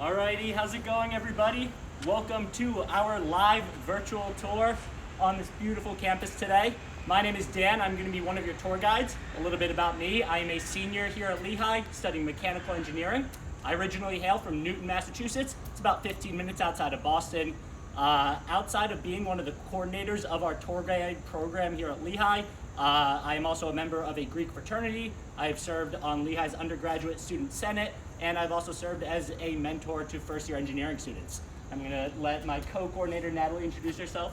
Alrighty, how's it going, everybody? Welcome to our live virtual tour on this beautiful campus today. My name is Dan. I'm going to be one of your tour guides. A little bit about me. I am a senior here at Lehigh studying mechanical engineering. I originally hail from Newton, Massachusetts. It's about 15 minutes outside of Boston. Outside of being one of the coordinators of our tour guide program here at Lehigh, I am also a member of a Greek fraternity. I have served on Lehigh's undergraduate student senate, and I've also served as a mentor to first-year engineering students. I'm going to let my co-coordinator, Natalie, introduce herself.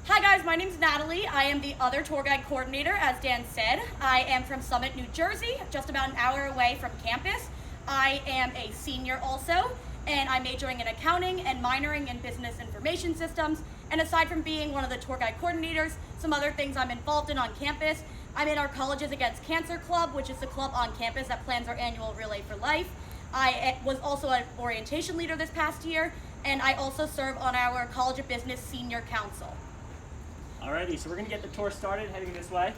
Hi guys, my name's Natalie. I am the other tour guide coordinator, as Dan said. I am from Summit, New Jersey, just about an hour away from campus. I am a senior also, and I'm majoring in accounting and minoring in business information systems. And aside from being one of the tour guide coordinators, some other things I'm involved in on campus. I'm in our Colleges Against Cancer Club, which is the club on campus that plans our annual Relay for Life. I was also an orientation leader this past year, and I also serve on our College of Business Senior Council. Alrighty, so we're going to get the tour started, heading this way.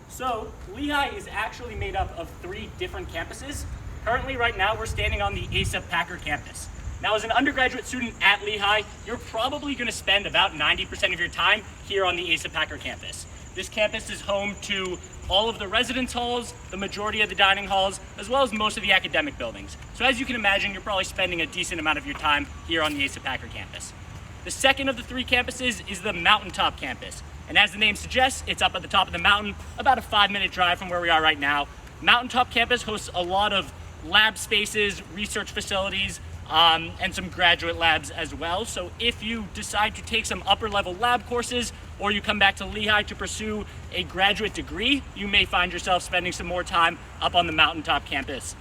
So, Lehigh is actually made up of 3 different campuses. Currently, right now, we're standing on the Asa Packer campus. Now, as an undergraduate student at Lehigh, you're probably going to spend about 90% of your time here on the Asa Packer campus. This campus is home to all of the residence halls, the majority of the dining halls, as well as most of the academic buildings. So as you can imagine, you're probably spending a decent amount of your time here on the Asa Packer campus. The second of the 3 campuses is the Mountaintop campus. And as the name suggests, it's up at the top of the mountain, about a 5-minute drive from where we are right now. Mountaintop campus hosts a lot of lab spaces, research facilities, and some graduate labs as well. So if you decide to take some upper level lab courses, or you come back to Lehigh to pursue a graduate degree, you may find yourself spending some more time up on the Mountaintop campus.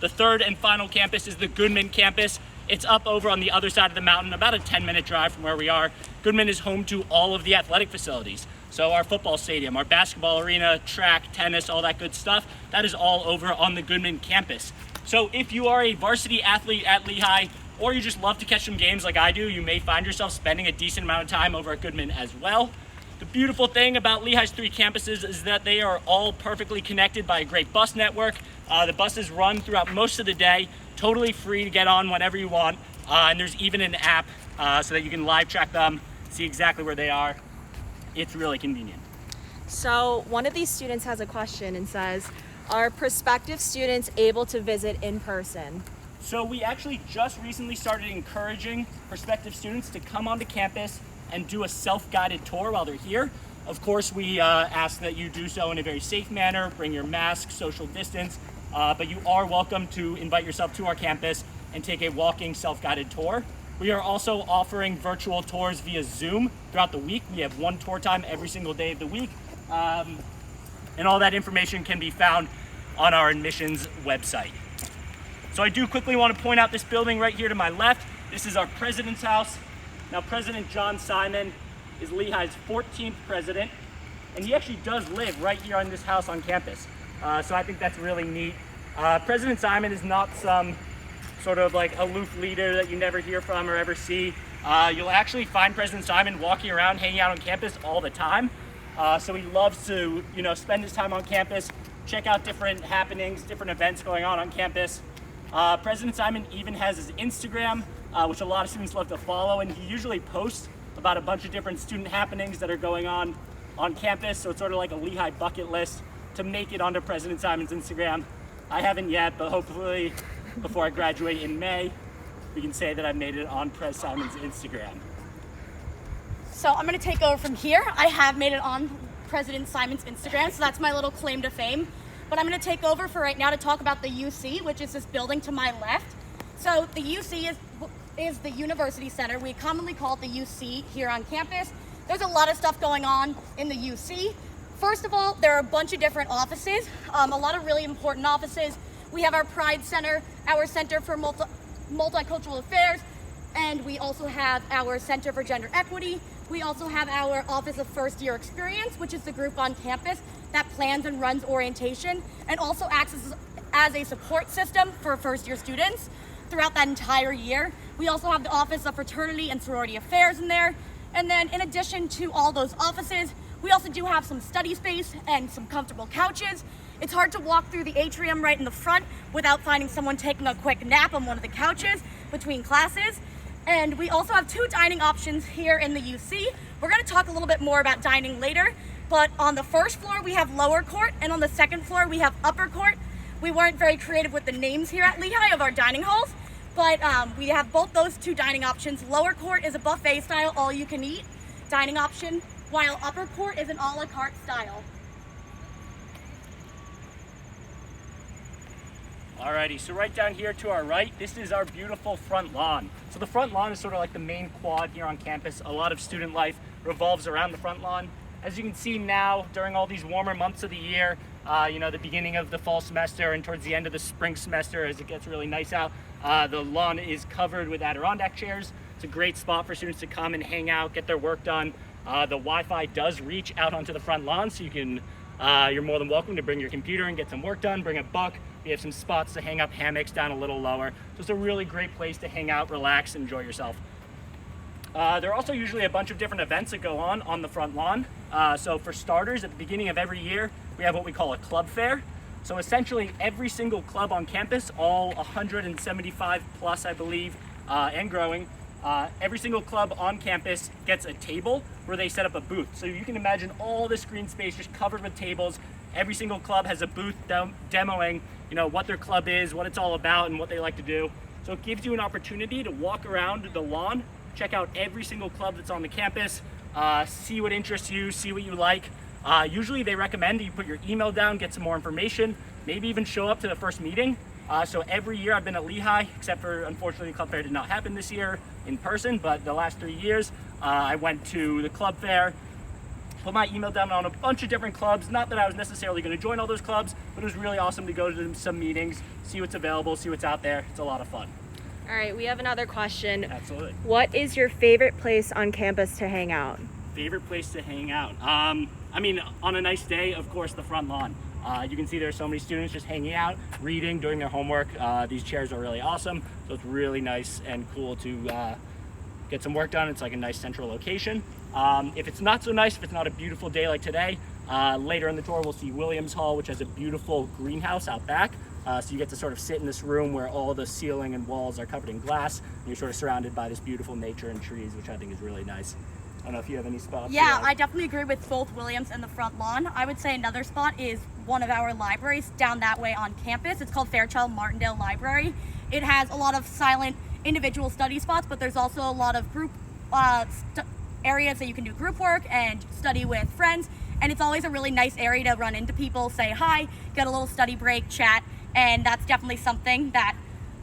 The third and final campus is the Goodman campus. It's up over on the other side of the mountain, about a 10-minute drive from where we are. Goodman is home to all of the athletic facilities. So our football stadium, our basketball arena, track, tennis, all that good stuff, that is all over on the Goodman campus. So if you are a varsity athlete at Lehigh, or you just love to catch some games like I do, you may find yourself spending a decent amount of time over at Goodman as well. The beautiful thing about Lehigh's 3 campuses is that they are all perfectly connected by a great bus network. The buses run throughout most of the day, totally free to get on whenever you want. And there's even an app so that you can live track them, see exactly where they are. It's really convenient. So one of these students has a question and says, are prospective students able to visit in person? So we actually just recently started encouraging prospective students to come onto campus and do a self-guided tour while they're here. Of course, we ask that you do so in a very safe manner, bring your mask, social distance, but you are welcome to invite yourself to our campus and take a walking self-guided tour. We are also offering virtual tours via Zoom throughout the week. We have 1 tour time every single day of the week. And all that information can be found on our admissions website. So I do quickly want to point out this building right here to my left. This is our president's house. Now, President John Simon is Lehigh's 14th president, and he actually does live right here on this house on campus. So I think that's really neat. President Simon is not some sort of like aloof leader that you never hear from or ever see. You'll actually find President Simon walking around, hanging out on campus all the time. So he loves to, spend his time on campus, check out different happenings, different events going on campus. President Simon even has his Instagram, which a lot of students love to follow, and he usually posts about a bunch of different student happenings that are going on campus. So it's sort of like a Lehigh bucket list to make it onto President Simon's Instagram. I haven't yet, but hopefully before I graduate in May, we can say that I've made it on Pres Simon's Instagram. So I'm going to take over from here. I have made it on President Simon's Instagram, so that's my little claim to fame. But I'm going to take over for right now to talk about the UC, which is this building to my left. So the UC is the University Center. We commonly call it the UC here on campus. There's a lot of stuff going on in the UC. First of all, there are a bunch of different offices, a lot of really important offices. We have our Pride Center, our Center for Multicultural Affairs, and we also have our Center for Gender Equity. We also have our Office of First Year Experience, which is the group on campus that plans and runs orientation and also acts as a support system for first year students throughout that entire year. We also have the Office of Fraternity and Sorority Affairs in there. And then in addition to all those offices, we also do have some study space and some comfortable couches. It's hard to walk through the atrium right in the front without finding someone taking a quick nap on one of the couches between classes. And we also have 2 dining options here in the UC. We're going to talk a little bit more about dining later, but on the first floor we have lower court, and on the second floor we have upper court. We weren't very creative with the names here at Lehigh of our dining halls, but we have both those 2 dining options. Lower court is a buffet style, all you can eat dining option, while upper court is an a la carte style. Alrighty, so right down here to our right, this is our beautiful front lawn. So the front lawn is sort of like the main quad here on campus. A lot of student life revolves around the front lawn. As you can see now, during all these warmer months of the year, the beginning of the fall semester and towards the end of the spring semester as it gets really nice out, the lawn is covered with Adirondack chairs. It's a great spot for students to come and hang out, get their work done. The Wi-Fi does reach out onto the front lawn, so you can, you're more than welcome to bring your computer and get some work done, bring a book. We have some spots to hang up hammocks down a little lower. So it's a really great place to hang out, relax, enjoy yourself. There are also usually a bunch of different events that go on the front lawn. So for starters, at the beginning of every year, we have what we call a club fair. So essentially every single club on campus, all 175 plus, I believe, and growing, every single club on campus gets a table where they set up a booth. So you can imagine all this green space just covered with tables. Every single club has a booth demoing, what their club is, what it's all about, and what they like to do. So it gives you an opportunity to walk around the lawn, check out every single club that's on the campus, see what interests you, see what you like. Usually they recommend that you put your email down, get some more information, maybe even show up to the first meeting. So every year I've been at Lehigh, except for unfortunately the club fair did not happen this year in person, but the last 3 years I went to the club fair, put my email down on a bunch of different clubs. Not that I was necessarily going to join all those clubs, but it was really awesome to go to some meetings, see what's available, see what's out there. It's a lot of fun. All right, we have another question. Absolutely. What is your favorite place on campus to hang out? Favorite place to hang out? On a nice day, of course, the front lawn. You can see there's so many students just hanging out, reading, doing their homework. These chairs are really awesome, so it's really nice and cool to get some work done. It's like a nice central location. If it's not so nice, if it's not a beautiful day like today, later in the tour we'll see Williams Hall, which has a beautiful greenhouse out back. So you get to sort of sit in this room where all the ceiling and walls are covered in glass, and you're sort of surrounded by this beautiful nature and trees, which I think is really nice. I don't know if you have any spots. Yeah, I definitely agree with both Williams and the front lawn. I would say another spot is one of our libraries down that way on campus. It's called Fairchild Martindale Library. It has a lot of silent individual study spots, but there's also a lot of group areas that you can do group work and study with friends. And it's always a really nice area to run into people, say hi, get a little study break, chat. And that's definitely something that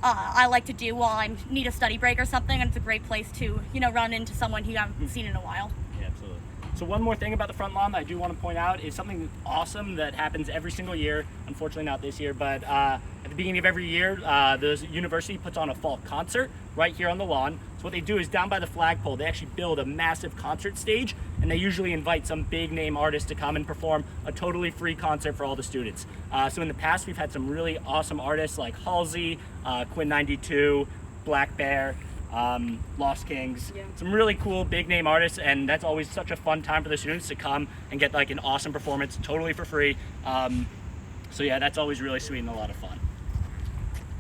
I like to do while I need a study break or something. And it's a great place to, run into someone who you haven't seen in a while. Yeah, absolutely. So one more thing about the front lawn that I do want to point out is something awesome that happens every single year. Unfortunately not this year, but at the beginning of every year, the university puts on a fall concert right here on the lawn. So what they do is down by the flagpole, they actually build a massive concert stage, and they usually invite some big name artist to come and perform a totally free concert for all the students. So in the past, we've had some really awesome artists like Halsey, Quinn 92, Black Bear, Lost Kings, some really cool big name artists, and that's always such a fun time for the students to come and get like an awesome performance totally for free. So yeah, that's always really sweet and a lot of fun.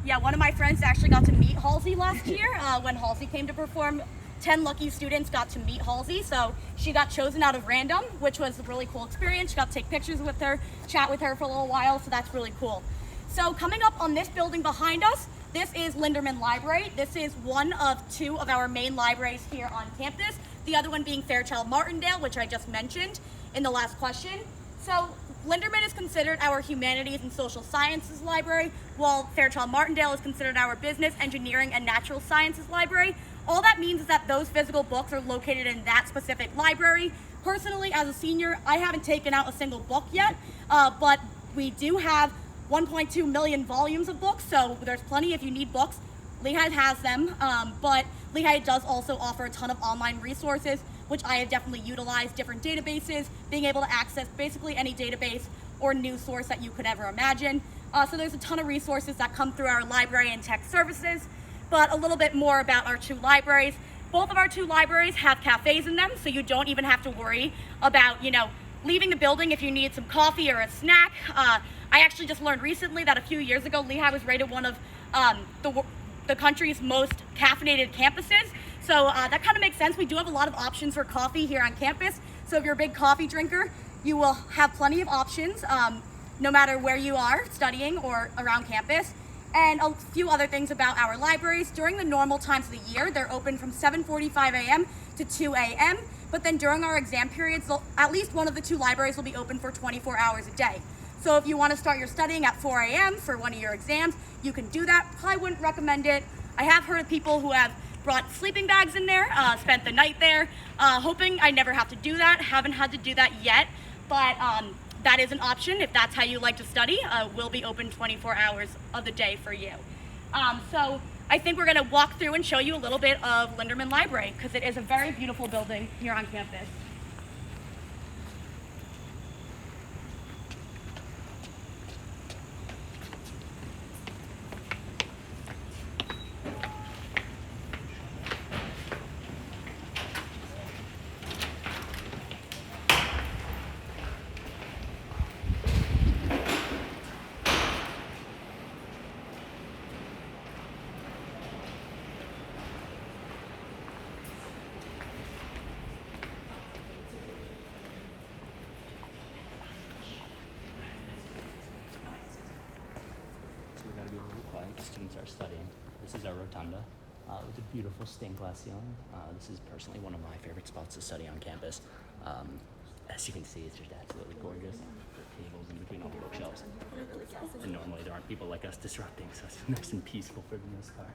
Yeah, one of my friends actually got to meet Halsey last year when Halsey came to perform. 10 lucky students got to meet Halsey, so she got chosen out of random, which was a really cool experience. She got to take pictures with her, chat with her for a little while, so that's really cool. So coming up on this building behind us, this is Lindman Library. This is one of 2 of our main libraries here on campus, the other one being Fairchild Martindale, which I just mentioned in the last question. So Lindman is considered our humanities and social sciences library, while Fairchild Martindale is considered our business, engineering, and natural sciences library. All that means is that those physical books are located in that specific library. Personally, as a senior, I haven't taken out a single book yet, but we do have 1.2 million volumes of books, so there's plenty if you need books. Lehigh has them, but Lehigh does also offer a ton of online resources, which I have definitely utilized, different databases, being able to access basically any database or news source that you could ever imagine. So there's a ton of resources that come through our library and tech services. But a little bit more about our 2 libraries. Both of our 2 libraries have cafes in them, so you don't even have to worry about, leaving the building if you need some coffee or a snack. I actually just learned recently that a few years ago, Lehigh was rated one of the country's most caffeinated campuses. So that kind of makes sense. We do have a lot of options for coffee here on campus. So if you're a big coffee drinker, you will have plenty of options, no matter where you are studying or around campus. And a few other things about our libraries. During the normal times of the year, they're open from 7:45 a.m. to 2 a.m. But then during our exam periods, at least one of the two libraries will be open for 24 hours a day. So if you want to start your studying at 4 a.m. for one of your exams, you can do that. I wouldn't recommend it. I have heard of people who have brought sleeping bags in there, spent the night there, hoping I never have to do that. Haven't had to do that yet, but that is an option if that's how you like to study. Will be open 24 hours of the day for you. So I think we're gonna walk through and show you a little bit of Lindman Library because it is a very beautiful building here on campus. Students are studying. This is our rotunda with a beautiful stained glass ceiling. This is personally one of my favorite spots to study on campus. As you can see, it's just absolutely gorgeous. The tables in between all the bookshelves. And normally there aren't people like us disrupting, so it's nice and peaceful for the most part.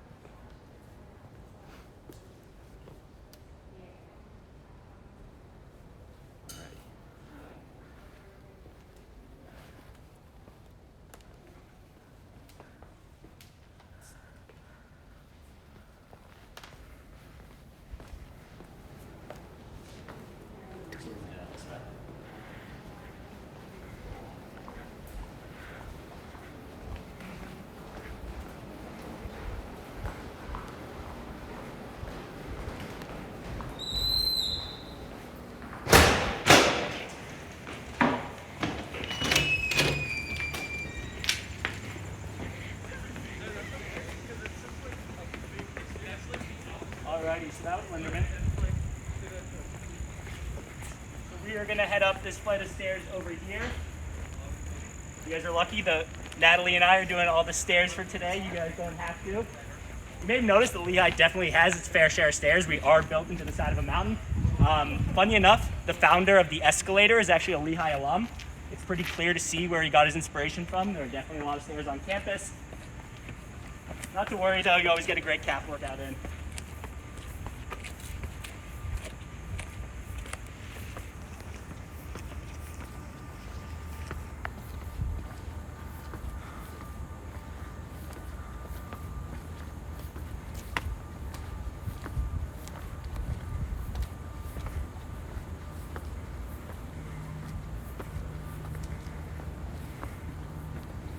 Alrighty, so that was Lindman. So we are going to head up this flight of stairs over here. You guys are lucky. Natalie and I are doing all the stairs for today. You guys don't have to. You may have noticed that Lehigh definitely has its fair share of stairs. We are built into the side of a mountain. Funny enough, the founder of the escalator is actually a Lehigh alum. It's pretty clear to see where he got his inspiration from. There are definitely a lot of stairs on campus. Not to worry though, you always get a great calf workout in.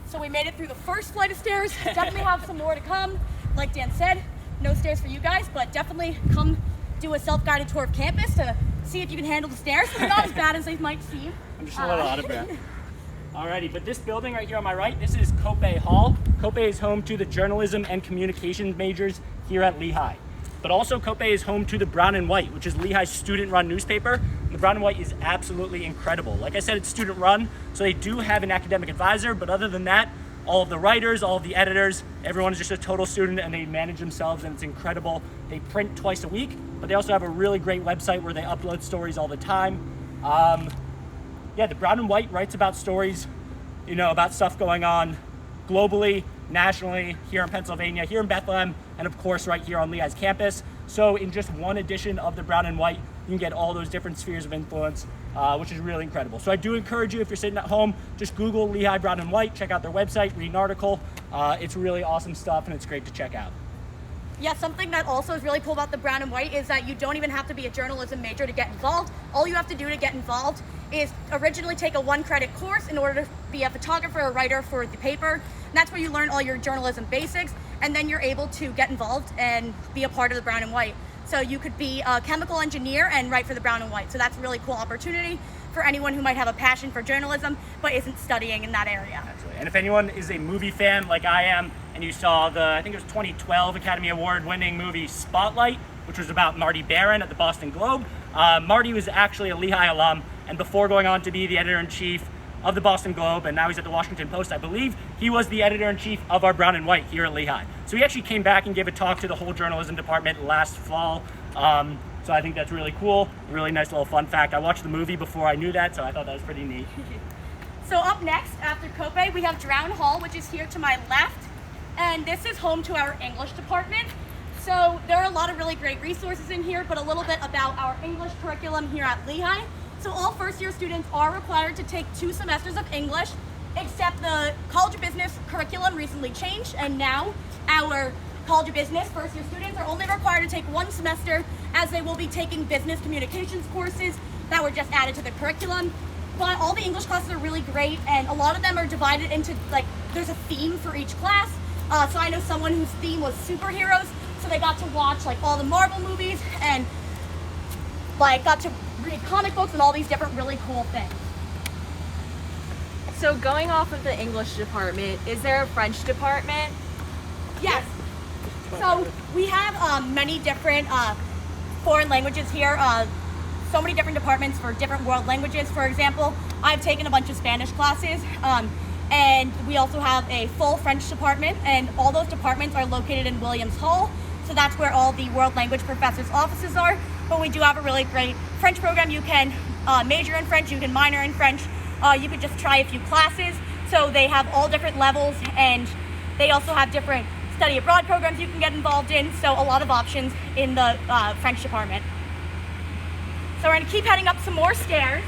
So we made it through the first flight of stairs. Definitely have some more to come. Like Dan said, no stairs for you guys, but definitely come do a self-guided tour of campus to see if you can handle the stairs. They're not as bad as they might seem. I'm just a little out of breath. Alrighty, but this building right here on my right, this is Kope Hall. Kope is home to the journalism and communications majors here at Lehigh. But also Kope is home to the Brown and White, which is Lehigh's student-run newspaper. The Brown and White is absolutely incredible. Like I said, it's student-run, so they do have an academic advisor, but other than that, all of the writers, all of the editors, everyone is just a total student and they manage themselves and it's incredible. They print twice a week, but they also have a really great website where they upload stories all the time. The Brown and White writes about stories, about stuff going on globally, nationally, here in Pennsylvania, here in Bethlehem, and of course right here on Lehigh's campus. So in just one edition of the Brown and White, you can get all those different spheres of influence, which is really incredible. So I do encourage you, if you're sitting at home, just Google Lehigh Brown and White, check out their website, read an article. It's really awesome stuff and it's great to check out. Yeah, something that also is really cool about the Brown and White is that you don't even have to be a journalism major to get involved. All you have to do to get involved is originally take a 1-credit course in order to be a photographer or writer for the paper. And that's where you learn all your journalism basics, and then you're able to get involved and be a part of the Brown and White. So you could be a chemical engineer and write for the Brown and White. So that's a really cool opportunity. for anyone who might have a passion for journalism but isn't studying in that area. Absolutely. And if anyone is a movie fan like I am, and you saw the, I think it was 2012 Academy Award winning movie Spotlight, which was about Marty Baron at the Boston Globe. Marty was actually a Lehigh alum, and before going on to be the editor-in-chief of the Boston Globe, and now he's at the Washington Post, I believe, he was the editor-in-chief of our Brown and White here at Lehigh. So he actually came back and gave a talk to the whole journalism department last fall. So I think that's really cool, a really nice little fun fact. I watched the movie before I knew that, so I thought that was pretty neat. So up next, after kope, we have Drown Hall, which is here to my left, and this is home to our English department. So there are a lot of really great resources in here, but a little bit about our English curriculum here at Lehigh. So all first-year students are required to take 2 semesters of English, except the College of Business curriculum recently changed, and now our College of Business first-year students are only required to take 1 semester, as they will be taking business communications courses that were just added to the curriculum. But all the English classes are really great, and a lot of them are divided into, like, there's a theme for each class. So I know someone whose theme was superheroes, so they got to watch like all the Marvel movies and like got to read comic books and all these different really cool things. So going off of the English department, is there a French department? Yes. So we have many different foreign languages here. So many different departments for different world languages. For example, I've taken a bunch of Spanish classes, and we also have a full French department, and all those departments are located in Williams Hall. So that's where all the world language professors' offices are. But we do have a really great French program. You can major in French, you can minor in French, you could just try a few classes. So they have all different levels, and they also have different study abroad programs you can get involved in. So a lot of options in the French department. So we're gonna keep heading up some more stairs.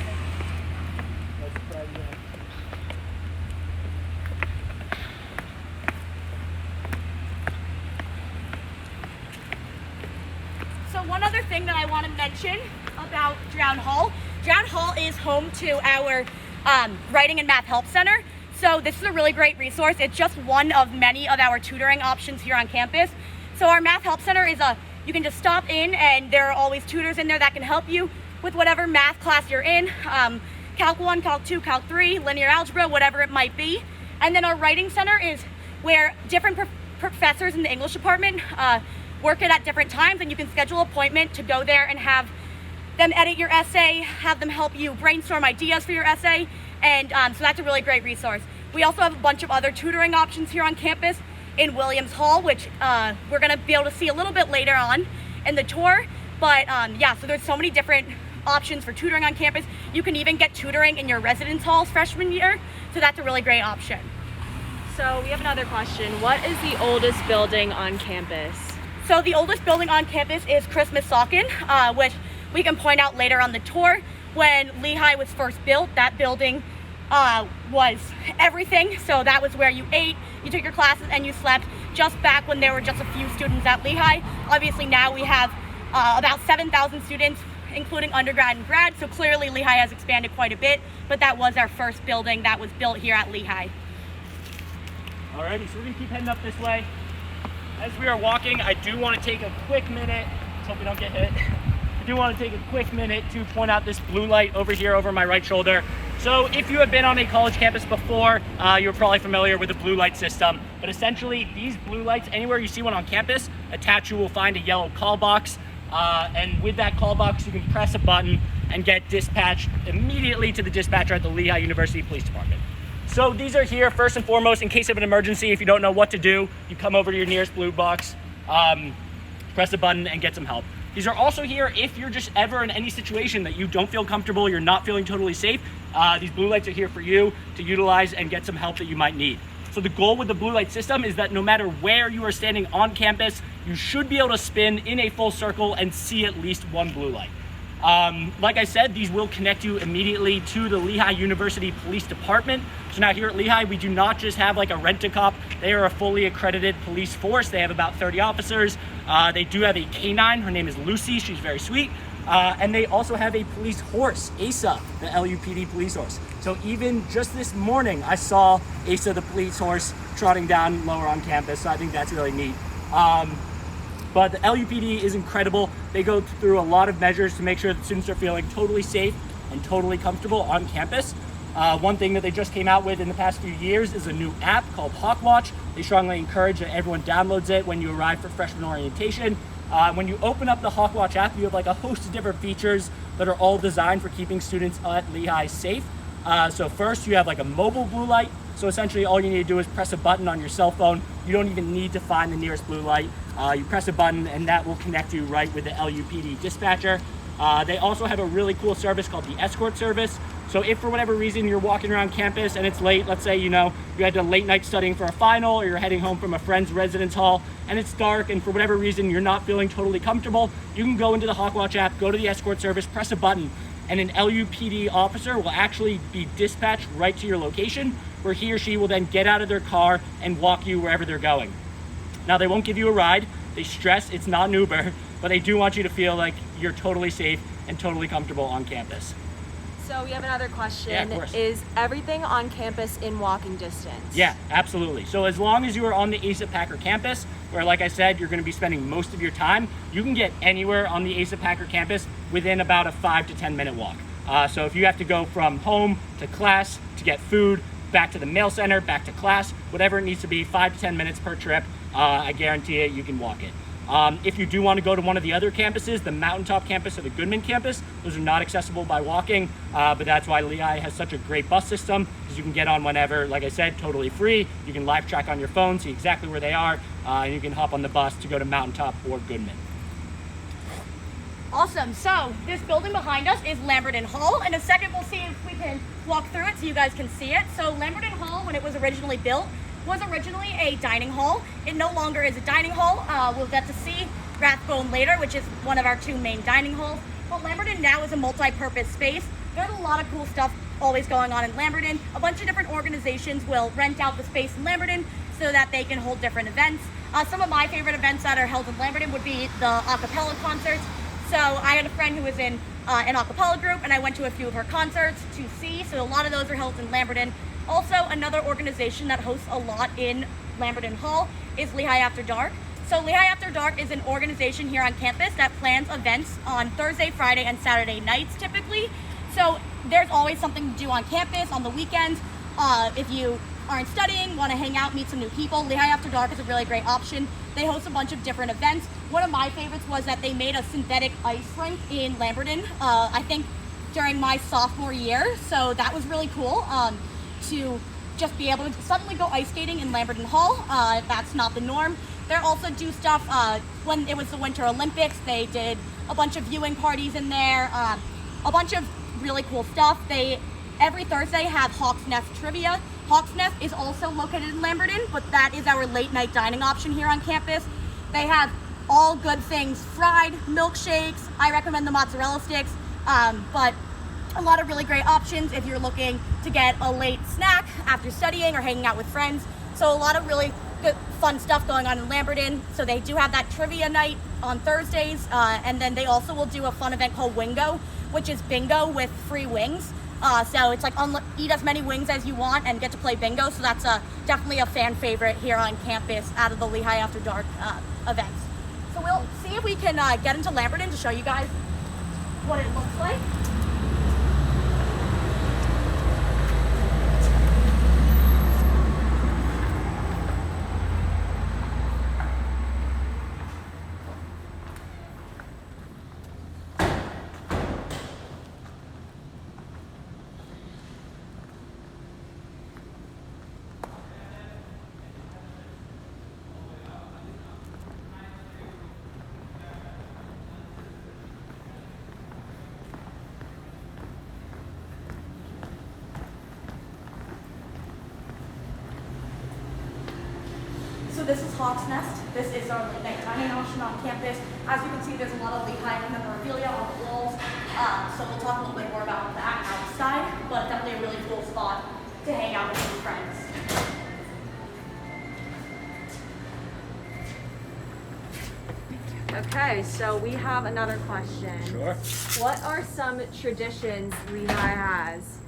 So one other thing that I want to mention about Drown Hall is home to our Writing and Math Help Center. So this is a really great resource. It's just one of many of our tutoring options here on campus. So our Math Help Center is you can just stop in, and there are always tutors in there that can help you with whatever math class you're in, Calc 1, Calc 2, Calc 3, linear algebra, whatever it might be. And then our Writing Center is where different professors in the English department work it at different times, and you can schedule an appointment to go there and have them edit your essay, have them help you brainstorm ideas for your essay, and so that's a really great resource. We also have a bunch of other tutoring options here on campus in Williams Hall, which we're gonna be able to see a little bit later on in the tour. But yeah, so there's so many different options for tutoring on campus. You can even get tutoring in your residence halls freshman year, so that's a really great option. So we have another question. What is the oldest building on campus? So the oldest building on campus is Christmas Sawkin, which we can point out later on the tour. When Lehigh was first built, that building was everything. So that was where you ate, you took your classes, and you slept, just back when there were just a few students at Lehigh. Obviously now we have about 7,000 students, including undergrad and grad, so clearly Lehigh has expanded quite a bit, but that was our first building that was built here at Lehigh. Alrighty, so we're gonna keep heading up this way. As we are walking, I do want to take a quick minute, let's hope we don't get hit. I do want to take a quick minute to point out this blue light over here over my right shoulder. So if you have been on a college campus before, you're probably familiar with the blue light system, but essentially these blue lights, anywhere you see one on campus, attached you will find a yellow call box. And with that call box, you can press a button and get dispatched immediately to the dispatcher at the Lehigh University Police Department. So these are here first and foremost in case of an emergency. If you don't know what to do, you come over to your nearest blue box, press a button and get some help. These are also here if you're just ever in any situation that you don't feel comfortable, you're not feeling totally safe. These blue lights are here for you to utilize and get some help that you might need. So the goal with the blue light system is that no matter where you are standing on campus, you should be able to spin in a full circle and see at least one blue light. Like I said, these will connect you immediately to the Lehigh University Police Department. So now here at Lehigh, we do not just have like a rent-a-cop. They are a fully accredited police force. They have about 30 officers. They do have a canine. Her name is Lucy. She's very sweet. And they also have a police horse, Asa, the LUPD police horse. So even just this morning, I saw Asa, the police horse, trotting down lower on campus. So I think that's really neat. But the LUPD is incredible. They go through a lot of measures to make sure that students are feeling totally safe. and totally comfortable on campus. One thing that they just came out with in the past few years is a new app called Hawkwatch. They strongly encourage that everyone downloads it when you arrive for freshman orientation. When you open up the Hawkwatch app, you have like a host of different features that are all designed for keeping students at Lehigh safe. So first you have like a mobile blue light. So essentially all you need to do is press a button on your cell phone. You don't even need to find the nearest blue light. You press a button and that will connect you right with the LUPD dispatcher. They also have a really cool service called the escort service. So if for whatever reason you're walking around campus and it's late, let's say, you had a late night studying for a final, or you're heading home from a friend's residence hall and it's dark and for whatever reason you're not feeling totally comfortable, you can go into the Hawkwatch app, go to the escort service, press a button, and an LUPD officer will actually be dispatched right to your location, where he or she will then get out of their car and walk you wherever they're going. Now, they won't give you a ride. They stress it's not an Uber, but they do want you to feel like you're totally safe and totally comfortable on campus. So we have another question. Yeah, of course. Is everything on campus in walking distance? Yeah, absolutely. So as long as you are on the ASIP Packer campus, where like I said, you're going to be spending most of your time, you can get anywhere on the ASIP Packer campus within about a 5 to 10 minute walk. So if you have to go from home to class to get food, back to the mail center, back to class, whatever it needs to be, 5 to 10 minutes per trip, I guarantee it, you can walk it. If you do want to go to one of the other campuses, the Mountaintop campus or the Goodman campus, those are not accessible by walking, but that's why Lehigh has such a great bus system, because you can get on whenever, like I said, totally free. You can live track on your phone, see exactly where they are, and you can hop on the bus to go to Mountaintop or Goodman. Awesome. So this building behind us is Lamberton Hall. In a second, we'll see if we can walk through it so you guys can see it. So Lamberton Hall, when it was originally built, was originally a dining hall. It no longer is a dining hall. We'll get to see Rathbone later, which is one of our 2 main dining halls. But Lamberton now is a multi-purpose space. There's a lot of cool stuff always going on in Lamberton. A bunch of different organizations will rent out the space in Lamberton so that they can hold different events. Some of my favorite events that are held in Lamberton would be the a cappella concerts. So I had a friend who was in an a cappella group, and I went to a few of her concerts to see. So a lot of those are held in Lamberton. Also, another organization that hosts a lot in Lamberton Hall is Lehigh After Dark. So Lehigh After Dark is an organization here on campus that plans events on Thursday, Friday, and Saturday nights typically. So there's always something to do on campus on the weekends. If you aren't studying, want to hang out, meet some new people, Lehigh After Dark is a really great option. They host a bunch of different events. One of my favorites was that they made a synthetic ice rink in Lamberton, I think during my sophomore year. So that was really cool. To just be able to suddenly go ice skating in Lamberton Hall. That's not the norm. They also do stuff, when it was the Winter Olympics, they did a bunch of viewing parties in there, a bunch of really cool stuff. They, every Thursday, have Hawk's Nest trivia. Hawk's Nest is also located in Lamberton, but that is our late night dining option here on campus. They have all good things, fried milkshakes. I recommend the mozzarella sticks, but a lot of really great options if you're looking to get a late snack after studying or hanging out with friends. So a lot of really good, fun stuff going on in Lamberton. So they do have that trivia night on Thursdays, and then they also will do a fun event called Wingo, which is bingo with free wings. So it's like eat as many wings as you want and get to play bingo. So that's definitely a fan favorite here on campus out of the Lehigh After Dark events. So we'll see if we can get into Lamberton to show you guys what it looks like. So this is Hawk's Nest. This is our late night dining option on campus. As you can see, there's a lot of Lehigh memorabilia on the walls. So we'll talk a little bit more about that outside, but definitely a really cool spot to hang out with some friends. Okay, so we have another question. Sure. What are some traditions Lehigh has?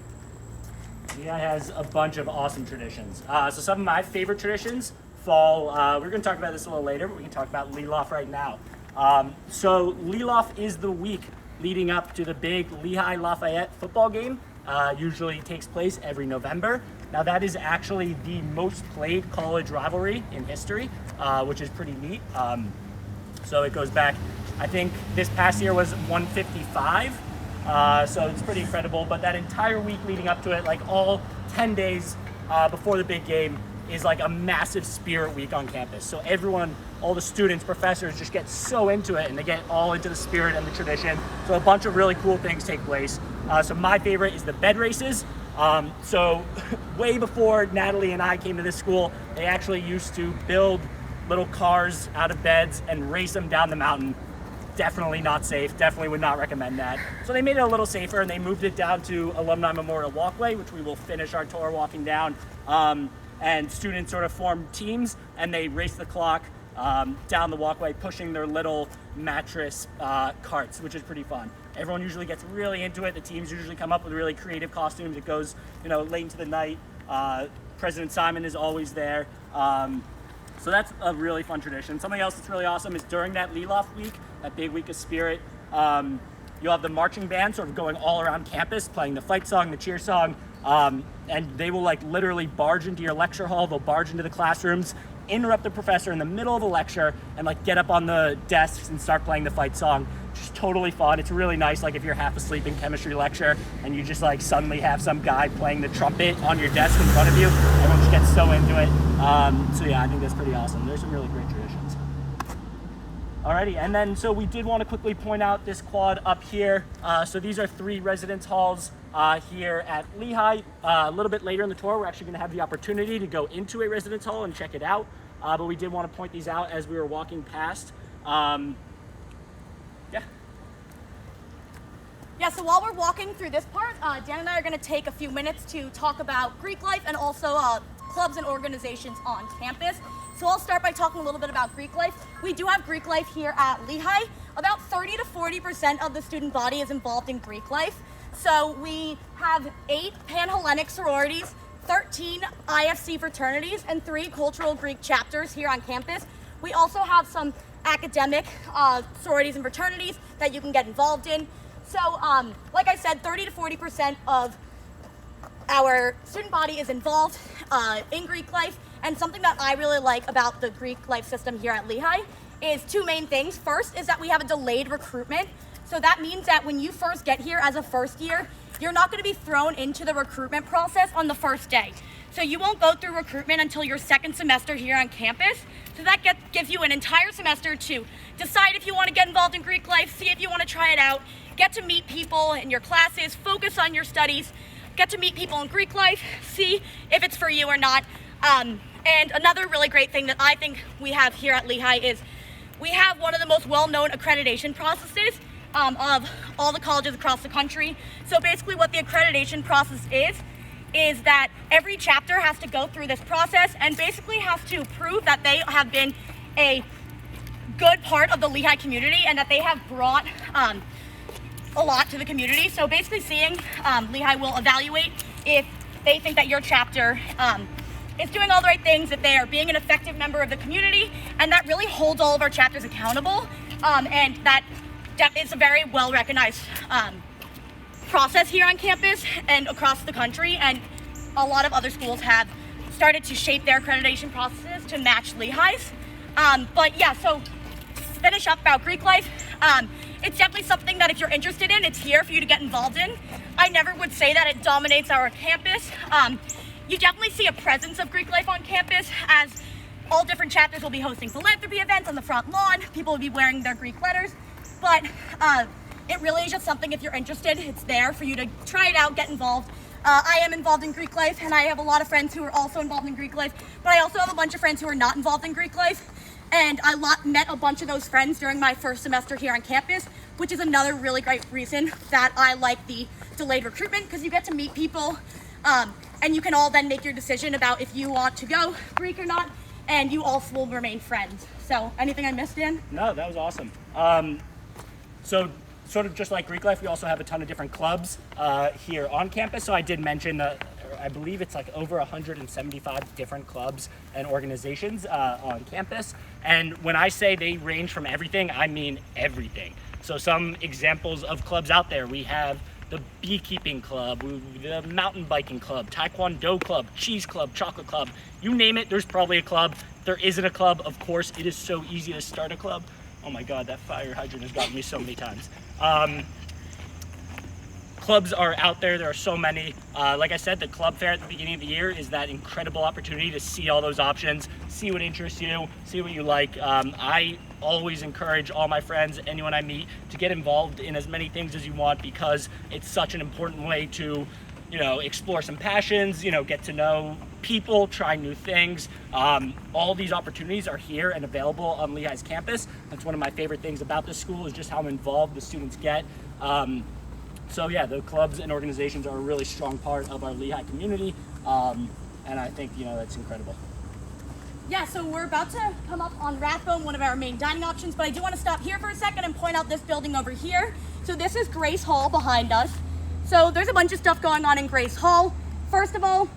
Lehigh has a bunch of awesome traditions. So some of my favorite traditions fall, we're going to talk about this a little later, but we can talk about Liloff right now. So Liloff is the week leading up to the big Lehigh Lafayette football game. Usually takes place every November. Now that is actually the most played college rivalry in history, which is pretty neat. So it goes back, I think this past year was 155. So it's pretty incredible. But that entire week leading up to it, like all 10 days before the big game, is like a massive spirit week on campus. So everyone, all the students, professors just get so into it, and they get all into the spirit and the tradition. So a bunch of really cool things take place. So my favorite is the bed races. So way before Natalie and I came to this school, they actually used to build little cars out of beds and race them down the mountain. Definitely not safe, definitely would not recommend that. So they made it a little safer, and they moved it down to Alumni Memorial Walkway, which we will finish our tour walking down. And students sort of form teams, and they race the clock down the walkway, pushing their little mattress carts, which is pretty fun. Everyone usually gets really into it. The teams usually come up with really creative costumes. It goes, late into the night. President Simon is always there. So that's a really fun tradition. Something else that's really awesome is during that Leloff week, that big week of spirit, you'll have the marching band sort of going all around campus, playing the fight song, the cheer song, and they will like literally barge into your lecture hall. They'll barge into the classrooms, interrupt the professor in the middle of the lecture, and like get up on the desks and start playing the fight song. Just totally fun. It's really nice, like if you're half asleep in chemistry lecture and you just like suddenly have some guy playing the trumpet on your desk in front of you. Everyone just gets so into it. So yeah, I think that's pretty awesome. There's some really great traditions. Alrighty, and then so we did want to quickly point out this quad up here. So these are 3 residence halls here at Lehigh. A little bit later in the tour, we're actually going to have the opportunity to go into a residence hall and check it out. But we did want to point these out as we were walking past. Yeah, so while we're walking through this part, Dan and I are going to take a few minutes to talk about Greek life and also clubs and organizations on campus. So I'll start by talking a little bit about Greek life. We do have Greek life here at Lehigh. About 30 to 40% of the student body is involved in Greek life. So we have 8 Pan-Hellenic sororities, 13 IFC fraternities, and 3 cultural Greek chapters here on campus. We also have some academic sororities and fraternities that you can get involved in. So, like I said, 30 to 40% of our student body is involved in Greek life, and something that I really like about the Greek life system here at Lehigh is 2 main things. First is that we have a delayed recruitment. So that means that when you first get here as a first year, you're not going to be thrown into the recruitment process on the first day. So you won't go through recruitment until your 2nd semester here on campus. So that gives you an entire semester to decide if you want to get involved in Greek life, see if you want to try it out, get to meet people in your classes, focus on your studies, get to meet people in Greek life, see if it's for you or not. And another really great thing that I think we have here at Lehigh is we have one of the most well-known accreditation processes of all the colleges across the country. So basically what the accreditation process is that every chapter has to go through this process and basically has to prove that they have been a good part of the Lehigh community and that they have brought a lot to the community. So basically seeing Lehigh will evaluate if they think that your chapter is doing all the right things, if they are being an effective member of the community, and that really holds all of our chapters accountable, and that is a very well-recognized process here on campus and across the country, and a lot of other schools have started to shape their accreditation processes to match Lehigh's. But yeah, so to finish up about Greek life, it's definitely something that if you're interested in, it's here for you to get involved in. I never would say that it dominates our campus. You definitely see a presence of Greek life on campus, as all different chapters will be hosting philanthropy events on the front lawn. People will be wearing their Greek letters, but it really is just something, if you're interested, it's there for you to try it out, get involved. I am involved in Greek life, and I have a lot of friends who are also involved in Greek life, but I also have a bunch of friends who are not involved in Greek life. And I met a bunch of those friends during my first semester here on campus, which is another really great reason that I like the delayed recruitment, because you get to meet people, and you can all then make your decision about if you want to go Greek or not, and you all will remain friends. So anything I missed, Dan? No, that was awesome. So sort of just like Greek life, we also have a ton of different clubs here on campus. So I did mention that I believe it's like over 175 different clubs and organizations on campus. And when I say they range from everything, I mean everything. So some examples of clubs out there, we have the beekeeping club, the mountain biking club, taekwondo club, cheese club, chocolate club, you name it, there's probably a club. If there isn't a club, of course, it is so easy to start a club. Oh my God, that fire hydrant has gotten me so many times. Clubs are out there are so many. Like I said, the club fair at the beginning of the year is that incredible opportunity to see all those options, see what interests you, see what you like. I always encourage all my friends, anyone I meet, to get involved in as many things as you want, because it's such an important way to, explore some passions, get to know people, try new things. All these opportunities are here and available on Lehigh's campus. That's one of my favorite things about this school, is just how involved the students get. So yeah, the clubs and organizations are a really strong part of our Lehigh community, and I think that's incredible. Yeah, so we're about to come up on Rathbone, one of our main dining options, but I do want to stop here for a second and point out this building over here. So this is Grace Hall behind us. So there's a bunch of stuff going on in Grace Hall. First of all,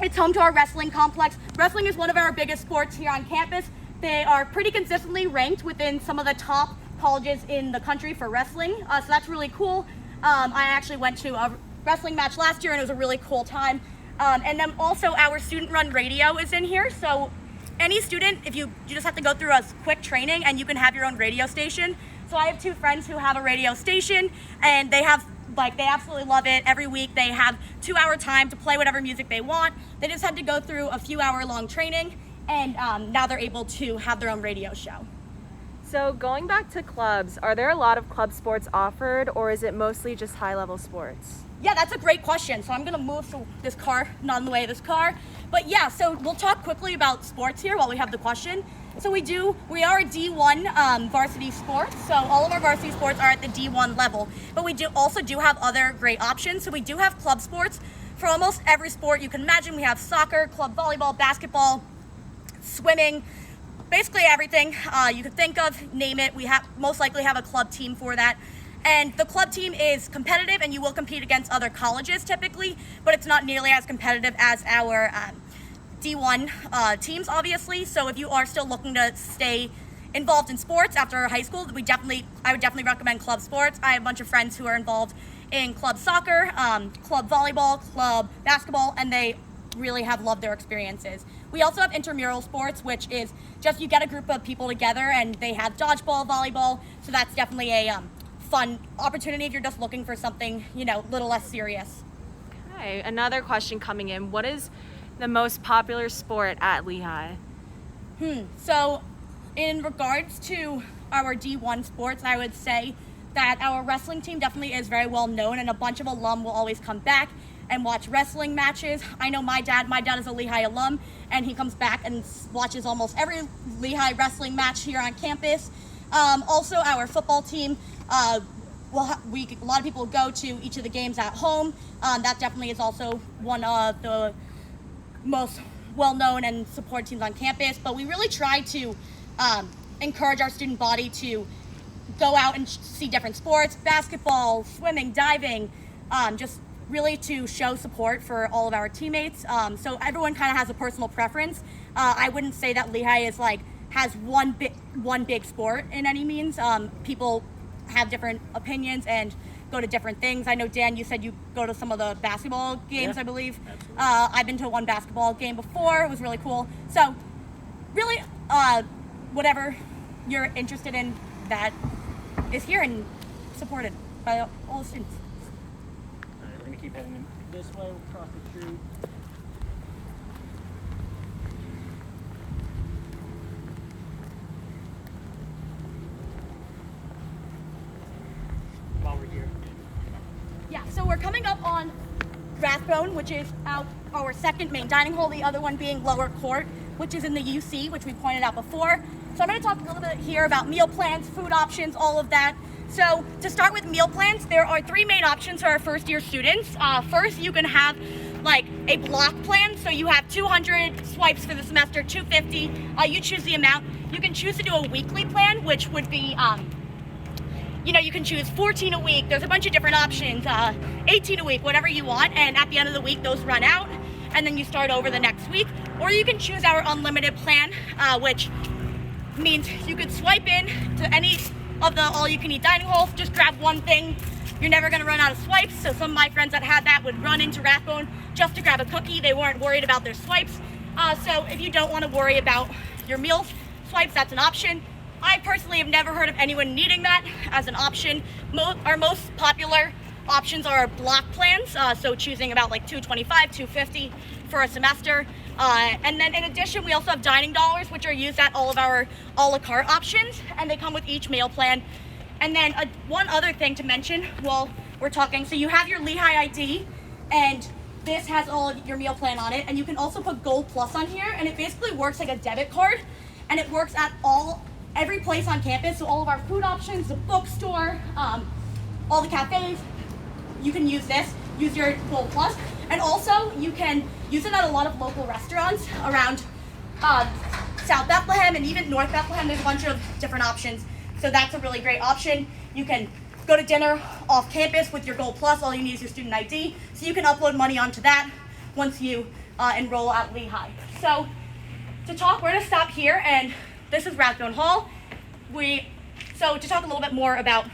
it's home to our wrestling complex. Wrestling is one of our biggest sports here on campus. They are pretty consistently ranked within some of the top colleges in the country for wrestling, so that's really cool. I actually went to a wrestling match last year and it was a really cool time. And then also our student-run radio is in here. So any student, if you just have to go through a quick training and you can have your own radio station. So I have two friends who have a radio station, and they absolutely love it. Every week they have 2-hour time to play whatever music they want. They just had to go through a few hour-long training, and now they're able to have their own radio show. So going back to clubs, are there a lot of club sports offered, or is it mostly just high-level sports? Yeah, that's a great question. So I'm gonna move so this car, not in the way of this car. But yeah, so we'll talk quickly about sports here while we have the question. So we are a D1 varsity sports. So all of our varsity sports are at the D1 level, but we also do have other great options. So we do have club sports for almost every sport you can imagine. We have soccer, club volleyball, basketball, swimming, basically everything you could think of, name it. We most likely have a club team for that. And the club team is competitive, and you will compete against other colleges typically, but it's not nearly as competitive as our D1 teams, obviously. So if you are still looking to stay involved in sports after high school, I would definitely recommend club sports. I have a bunch of friends who are involved in club soccer, club volleyball, club basketball, and they really have loved their experiences. We also have intramural sports, which is just you get a group of people together and they have dodgeball, volleyball, so that's definitely a fun opportunity if you're just looking for something, a little less serious. Okay, another question coming in. What is the most popular sport at Lehigh? So in regards to our D1 sports, I would say that our wrestling team definitely is very well known, and a bunch of alum will always come back and watch wrestling matches. I know my dad is a Lehigh alum, and he comes back and watches almost every Lehigh wrestling match here on campus. Also our football team, a lot of people go to each of the games at home. That definitely is also one of the most well-known and supported teams on campus, but we really try to encourage our student body to go out and see different sports, basketball, swimming, diving, just really to show support for all of our teammates. So everyone kind of has a personal preference. I wouldn't say that Lehigh has one big sport in any means. People have different opinions and go to different things. I know, Dan, you said you go to some of the basketball games, Yeah, I believe. absolutely. I've been to one basketball game before. It was really cool. So really, whatever you're interested in, that is here and supported by all the students. All right, we're gonna keep heading this way, across the street. While we're here. Yeah, so we're coming up on Rathbone, which is our second main dining hall, the other one being Lower Court, which is in the UC, which we pointed out before. So I'm going to talk a little bit here about meal plans, food options, all of that. So to start with meal plans, there are 3 main options for our first year students. First, you can have a block plan. So you have 200 swipes for the semester, 250. You choose the amount. You can choose to do a weekly plan, which would be you can choose 14 a week. There's a bunch of different options, 18 a week, whatever you want. And at the end of the week, those run out, and then you start over the next week. Or you can choose our unlimited plan, which means you could swipe in to any of the all-you-can-eat dining hall. Just grab one thing. You're never gonna run out of swipes. So some of my friends that had that would run into Rathbone just to grab a cookie. They weren't worried about their swipes. So if you don't wanna worry about your meal swipes, that's an option. I personally have never heard of anyone needing that as an option. Our most popular options are block plans, so choosing about like $225, $250 for a semester. And then in addition, we also have dining dollars, which are used at all of our a la carte options, and they come with each meal plan. And then one other thing to mention while we're talking, so you have your Lehigh ID, and this has all of your meal plan on it, and you can also put Gold Plus on here, and it basically works like a debit card, and it works at every place on campus, so all of our food options, the bookstore, all the cafes, you can use this, use your Gold Plus, and also you can use it at a lot of local restaurants around South Bethlehem and even North Bethlehem. There's a bunch of different options, so that's a really great option. You can go to dinner off campus with your Gold Plus. All you need is your student ID, so you can upload money onto that once you enroll at Lehigh. So to talk, we're gonna stop here, and this is Rathbone Hall. So to talk a little bit more about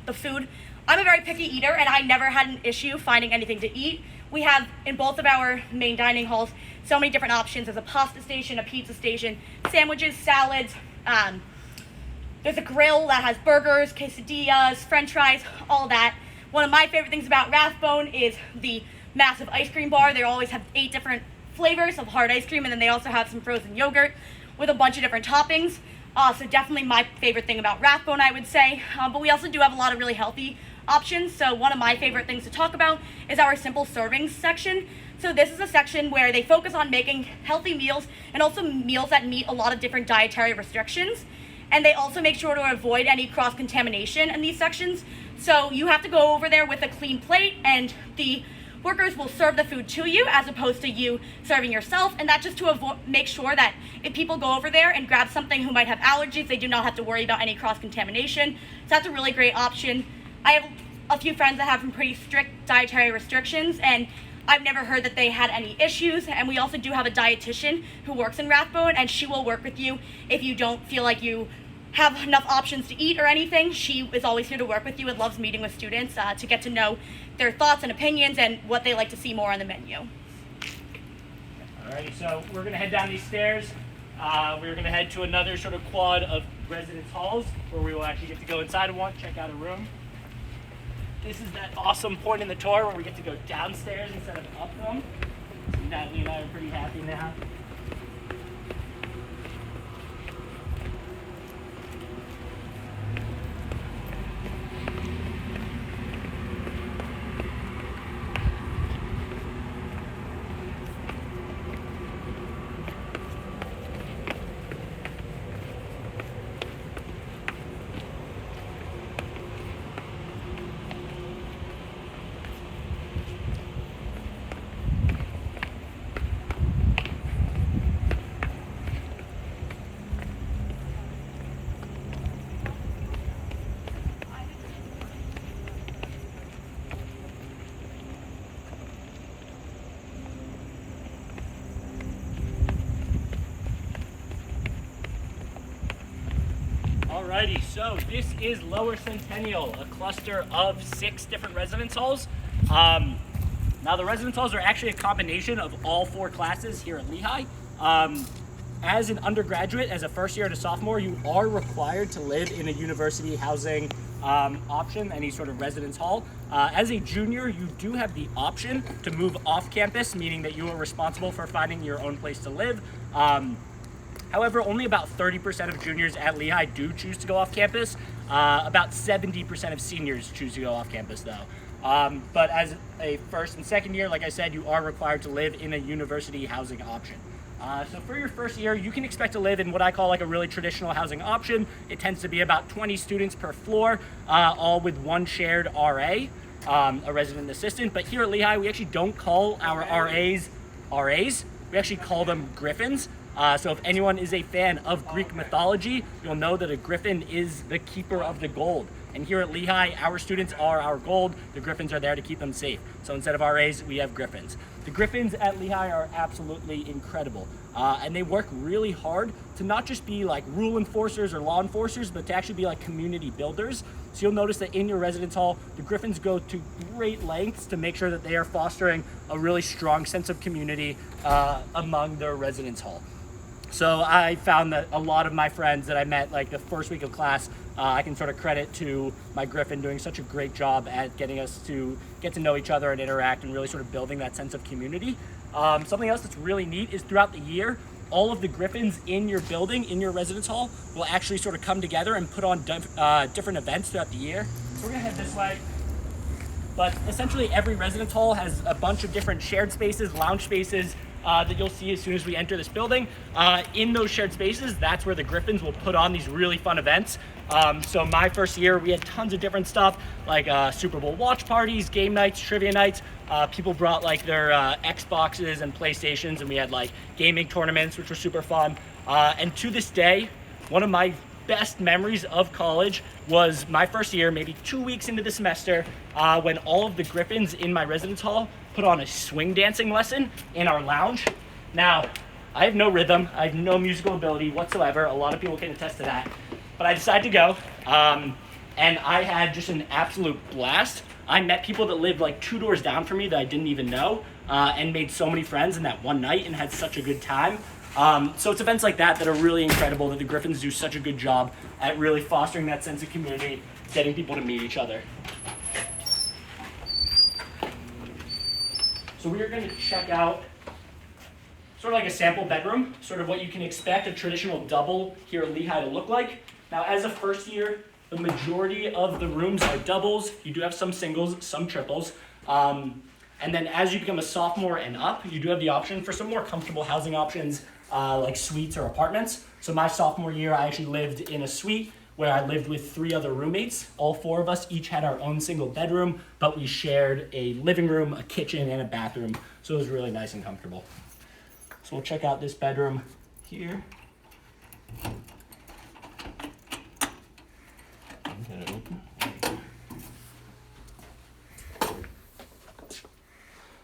the food, I'm a very picky eater, and I never had an issue finding anything to eat. We have in both of our main dining halls so many different options. There's a pasta station, a pizza station, sandwiches, salads. There's a grill that has burgers, quesadillas, french fries, all that. One of my favorite things about Rathbone is the massive ice cream bar. They always have 8 different flavors of hard ice cream, and then they also have some frozen yogurt with a bunch of different toppings. So definitely my favorite thing about Rathbone, I would say. But we also do have a lot of really healthy options. So one of my favorite things to talk about is our simple servings section. So this is a section where they focus on making healthy meals and also meals that meet a lot of different dietary restrictions. And they also make sure to avoid any cross-contamination in these sections. So you have to go over there with a clean plate, and the workers will serve the food to you as opposed to you serving yourself. And that's just to make sure that if people go over there and grab something who might have allergies, they do not have to worry about any cross-contamination. So that's a really great option. I have a few friends that have some pretty strict dietary restrictions, and I've never heard that they had any issues. And we also do have a dietitian who works in Rathbone, and she will work with you if you don't feel like you have enough options to eat or anything. She is always here to work with you and loves meeting with students to get to know their thoughts and opinions and what they like to see more on the menu. Alrighty, so we're gonna head down these stairs. We're gonna head to another sort of quad of residence halls where we will actually get to go inside of one, check out a room. This is that awesome point in the tour where we get to go downstairs instead of up them. So Natalie and I are pretty happy now. Alrighty, so this is Lower Centennial, a cluster of 6 different residence halls. Now the residence halls are actually a combination of all 4 classes here at Lehigh. As an undergraduate, as a first year and a sophomore, you are required to live in a university housing option, any sort of residence hall. As a junior, you do have the option to move off campus, meaning that you are responsible for finding your own place to live. However, only about 30% of juniors at Lehigh do choose to go off campus. About 70% of seniors choose to go off campus though. But as a first and second year, like I said, you are required to live in a university housing option. So for your first year, you can expect to live in what I call like a really traditional housing option. It tends to be about 20 students per floor, all with one shared RA, a resident assistant. But here at Lehigh, we actually don't call our RAs RAs. We actually call them griffins. So if anyone is a fan of Greek mythology, you'll know that a griffin is the keeper of the gold. And here at Lehigh, our students are our gold. The griffins are there to keep them safe. So instead of RAs, we have griffins. The griffins at Lehigh are absolutely incredible. and they work really hard to not just be like rule enforcers or law enforcers, but to actually be like community builders. So you'll notice that in your residence hall, the Griffins go to great lengths to make sure that they are fostering a really strong sense of community among their residence hall. So I found that a lot of my friends that I met like the first week of class, I can sort of credit to my Griffin doing such a great job at getting us to get to know each other and interact and really sort of building that sense of community. Something else that's really neat is throughout the year, all of the Griffins in your building, in your residence hall, will actually sort of come together and put on different events throughout the year. So we're gonna head this way. But essentially every residence hall has a bunch of different shared spaces, lounge spaces, that you'll see as soon as we enter this building. In those shared spaces, that's where the Griffins will put on these really fun events. So my first year, we had tons of different stuff, like Super Bowl watch parties, game nights, trivia nights. People brought like their Xboxes and PlayStations, and we had like gaming tournaments, which were super fun. And to this day, one of my best memories of college was my first year, maybe 2 weeks into the semester, when all of the Griffins in my residence hall put on a swing dancing lesson in our lounge. Now, I have no rhythm, I have no musical ability whatsoever. A lot of people can attest to that. But I decided to go, and I had just an absolute blast. I met people that lived like 2 doors down from me that I didn't even know, and made so many friends in that one night and had such a good time. So it's events like that are really incredible, that the Griffins do such a good job at really fostering that sense of community, getting people to meet each other. So we are going to check out sort of like a sample bedroom, sort of what you can expect a traditional double here at Lehigh to look like. Now, as a first year, the majority of the rooms are doubles. You do have some singles, some triples. And then as you become a sophomore and up, you do have the option for some more comfortable housing options, like suites or apartments. So my sophomore year, I actually lived in a suite where I lived with 3 other roommates. All 4 of us each had our own single bedroom, but we shared a living room, a kitchen, and a bathroom. So it was really nice and comfortable. So we'll check out this bedroom here. I'm gonna open.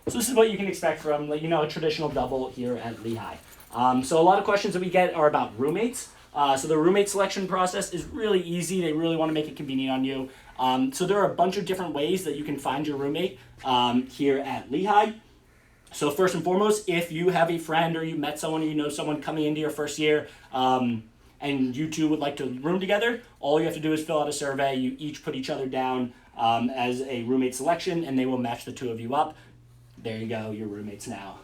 So this is what you can expect from, like, a traditional double here at Lehigh. So a lot of questions that we get are about roommates. So the roommate selection process is really easy. They really want to make it convenient on you. So there are a bunch of different ways that you can find your roommate here at Lehigh. So first and foremost, if you have a friend or you met someone or you know someone coming into your first year, and you two would like to room together, all you have to do is fill out a survey. You each put each other down as a roommate selection, and they will match the 2 of you up. There you go, you're roommates now.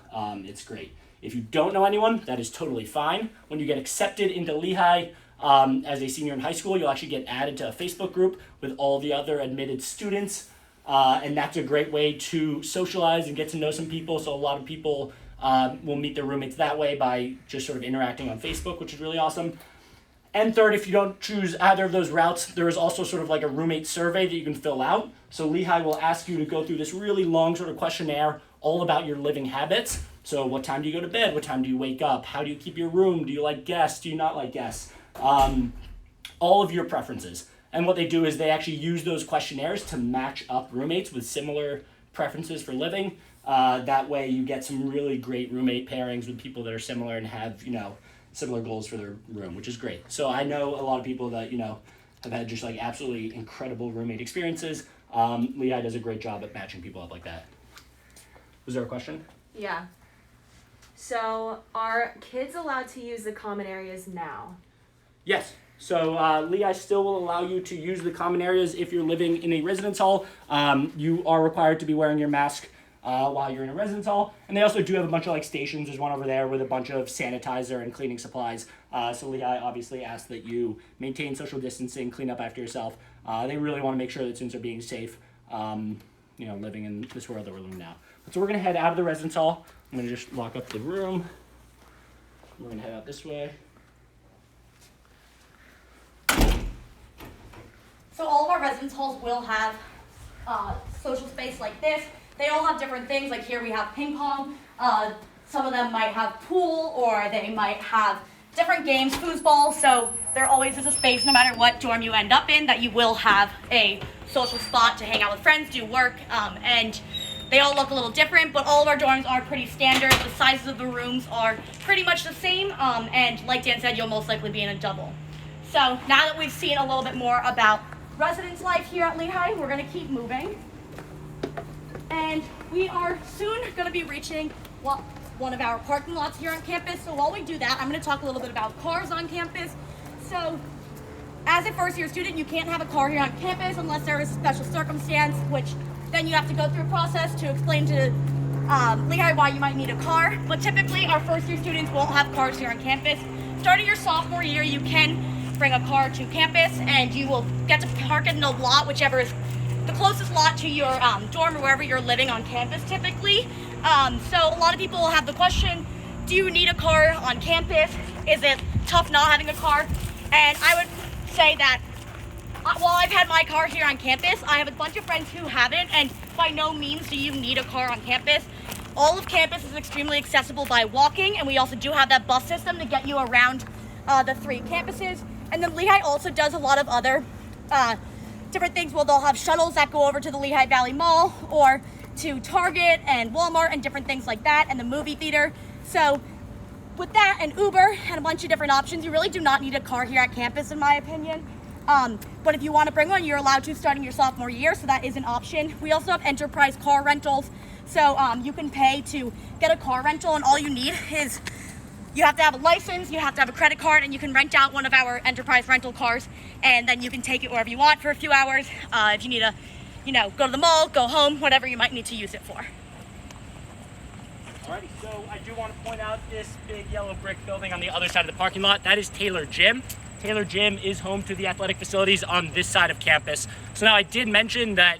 It's great. If you don't know anyone, that is totally fine. When you get accepted into Lehigh as a senior in high school, you'll actually get added to a Facebook group with all the other admitted students. And that's a great way to socialize and get to know some people. So a lot of people will meet their roommates that way by just sort of interacting on Facebook, which is really awesome. And third, if you don't choose either of those routes, there is also sort of like a roommate survey that you can fill out. So Lehigh will ask you to go through this really long sort of questionnaire all about your living habits. So what time do you go to bed? What time do you wake up? How do you keep your room? Do you like guests? Do you not like guests? All of your preferences. And what they do is they actually use those questionnaires to match up roommates with similar preferences for living. That way you get some really great roommate pairings with people that are similar and have, similar goals for their room, which is great. So I know a lot of people that, have had just like absolutely incredible roommate experiences. Lehigh does a great job at matching people up like that. Was there a question? Yeah. So are kids allowed to use the common areas now? Yes. So Lehigh still will allow you to use the common areas if you're living in a residence hall. You are required to be wearing your mask while you're in a residence hall. And they also do have a bunch of like stations. There's one over there with a bunch of sanitizer and cleaning supplies. So Lehigh obviously asks that you maintain social distancing, clean up after yourself. They really want to make sure that students are being safe, living in this world that we're living now. So we're going to head out of the residence hall. I'm going to just lock up the room. We're going to head out this way. So all of our residence halls will have social space like this. They all have different things. Like here we have ping pong. Some of them might have pool, or they might have different games, foosball. So there always is a space, no matter what dorm you end up in, that you will have a social spot to hang out with friends, do work, and They all look a little different, but all of our dorms are pretty standard. The sizes of the rooms are pretty much the same, and like Dan said, you'll most likely be in a double. So now that we've seen a little bit more about residence life here at Lehigh, we're gonna keep moving. And we are soon gonna be reaching one of our parking lots here on campus. So while we do that, I'm gonna talk a little bit about cars on campus. So as a first year student, you can't have a car here on campus unless there is a special circumstance, which then you have to go through a process to explain to Lehigh why you might need a car. But typically our first year students won't have cars here on campus. Starting your sophomore year, you can bring a car to campus and you will get to park in the lot, whichever is the closest lot to your dorm or wherever you're living on campus typically. So a lot of people will have the question, do you need a car on campus? Is it tough not having a car? And I would say that while I've had my car here on campus, I have a bunch of friends who haven't, and by no means do you need a car on campus. All of campus is extremely accessible by walking, and we also do have that bus system to get you around the 3 campuses. And then Lehigh also does a lot of other different things. Well, they'll have shuttles that go over to the Lehigh Valley Mall or to Target and Walmart and different things like that, and the movie theater. So with that and Uber and a bunch of different options, you really do not need a car here at campus in my opinion. But if you want to bring one, you're allowed to starting your sophomore year, so that is an option. We also have enterprise car rentals, so you can pay to get a car rental, and all you need is you have to have a license, you have to have a credit card, and you can rent out one of our enterprise rental cars, and then you can take it wherever you want for a few hours. If you need to, go to the mall, go home, whatever you might need to use it for. Alrighty, so I do want to point out this big yellow brick building on the other side of the parking lot. That is Taylor Gym. Taylor Gym is home to the athletic facilities on this side of campus. So now I did mention that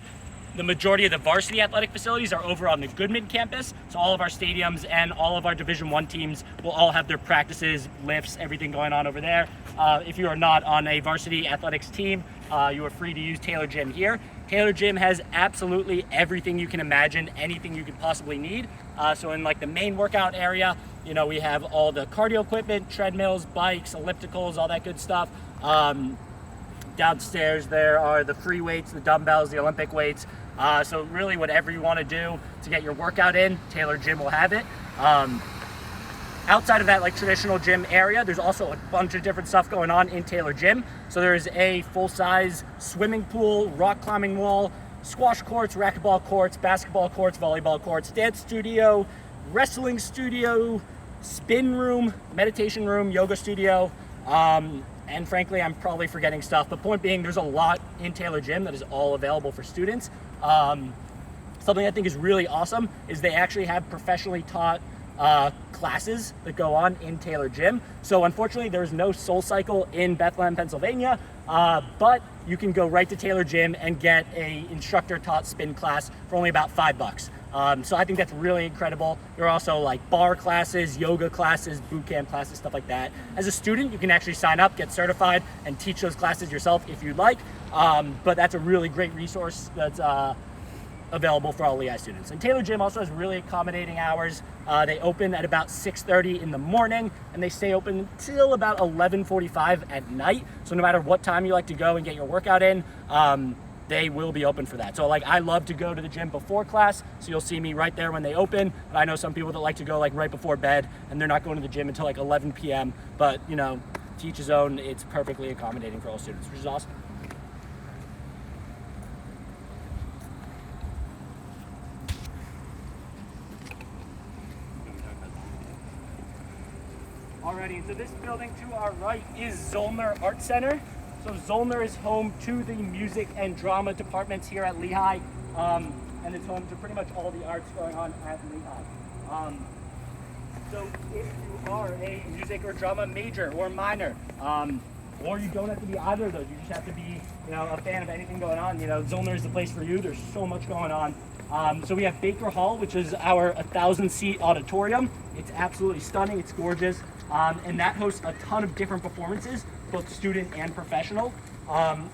the majority of the varsity athletic facilities are over on the Goodman campus. So all of our stadiums and all of our Division I teams will all have their practices, lifts, everything going on over there. If you are not on a varsity athletics team, you are free to use Taylor Gym here. Taylor Gym has absolutely everything you can imagine, anything you could possibly need. So in like the main workout area, we have all the cardio equipment, treadmills, bikes, ellipticals, all that good stuff. Downstairs there are the free weights, the dumbbells, the Olympic weights. So really whatever you want to do to get your workout in, Taylor Gym will have it. Outside of that traditional gym area, there's also a bunch of different stuff going on in Taylor Gym. So there's a full-size swimming pool, rock climbing wall, squash courts, racquetball courts, basketball courts, volleyball courts, dance studio, wrestling studio, spin room, meditation room, yoga studio, and frankly, I'm probably forgetting stuff. The point being, there's a lot in Taylor Gym that is all available for students. Something I think is really awesome is they actually have professionally taught classes that go on in Taylor Gym. So unfortunately, there's no Soul Cycle in Bethlehem, Pennsylvania, but you can go right to Taylor Gym and get a instructor taught spin class for only about $5. So I think that's really incredible. There are also bar classes, yoga classes, boot camp classes, stuff like that. As a student, you can actually sign up, get certified, and teach those classes yourself if you'd like. But that's a really great resource that's available for all Lehigh students. And Taylor Gym also has really accommodating hours. They open at about 6:30 in the morning, and they stay open until about 11:45 at night. So no matter what time you like to go and get your workout in, they will be open for that. So I love to go to the gym before class, so you'll see me right there when they open. But I know some people that like to go right before bed, and they're not going to the gym until 11 p.m. But to each his own, it's perfectly accommodating for all students, which is awesome. Alrighty, so this building to our right is Zollner Art Center. So Zollner is home to the music and drama departments here at Lehigh, and it's home to pretty much all the arts going on at Lehigh. So if you are a music or drama major or minor, or you don't have to be either of those, you just have to be a fan of anything going on, Zollner is the place for you. There's so much going on. So we have Baker Hall, which is our 1,000-seat auditorium. It's absolutely stunning, it's gorgeous, and that hosts a ton of different performances, both student and professional.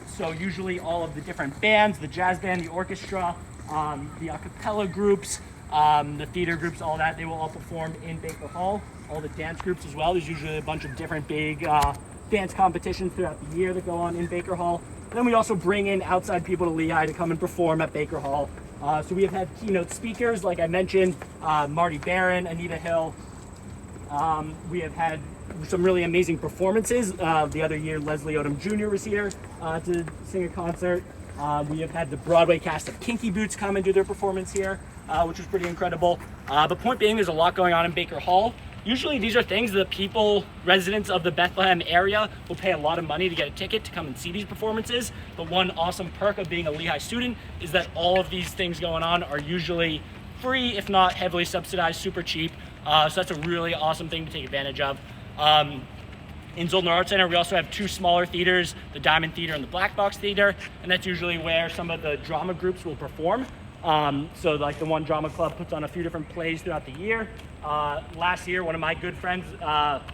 So usually all of the different bands, the jazz band, the orchestra, the a cappella groups, the theater groups, all that, they will all perform in Baker Hall. All the dance groups as well. There's usually a bunch of different big dance competitions throughout the year that go on in Baker Hall. And then we also bring in outside people to Lehigh to come and perform at Baker Hall. So we have had keynote speakers, like I mentioned, Marty Barron, Anita Hill. We have had some really amazing performances. The other year, Leslie Odom Jr. was here to sing a concert. We have had the Broadway cast of Kinky Boots come and do their performance here, which was pretty incredible. But point being, there's a lot going on in Baker Hall. Usually these are things that people, residents of the Bethlehem area, will pay a lot of money to get a ticket to come and see these performances. But one awesome perk of being a Lehigh student is that all of these things going on are usually free, if not heavily subsidized, super cheap. So that's a really awesome thing to take advantage of. In Zollner Arts Center, we also have two smaller theaters, the Diamond Theater and the Black Box Theater, and that's usually where some of the drama groups will perform. So like the one drama club puts on a few different plays throughout the year. Last year, one of my good friends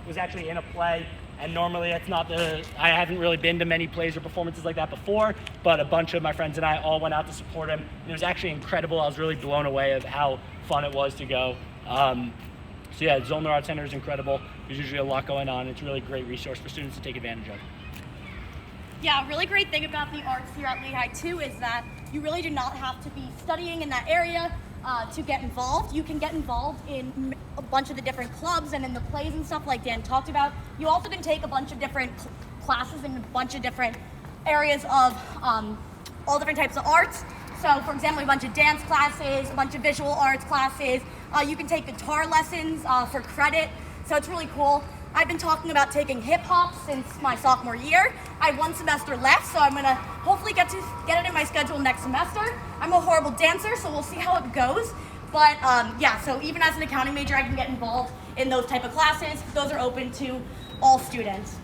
was actually in a play, and normally it's not I haven't really been to many plays or performances like that before, but a bunch of my friends and I all went out to support him, and it was actually incredible. I was really blown away of how fun it was to go. So yeah, Zollner Arts Center is incredible. There's usually a lot going on. It's a really great resource for students to take advantage of. Yeah, a really great thing about the arts here at Lehigh too is that you really do not have to be studying in that area to get involved. You can get involved in a bunch of the different clubs and in the plays and stuff like Dan talked about. You also can take a bunch of different classes in a bunch of different areas of all different types of arts. So for example, a bunch of dance classes, a bunch of visual arts classes. You can take guitar lessons for credit. So it's really cool. I've been talking about taking hip hop since my sophomore year. I have one semester left, so I'm gonna hopefully get it in my schedule next semester. I'm a horrible dancer, so we'll see how it goes. But yeah, so even as an accounting major, I can get involved in those type of classes. Those are open to all students.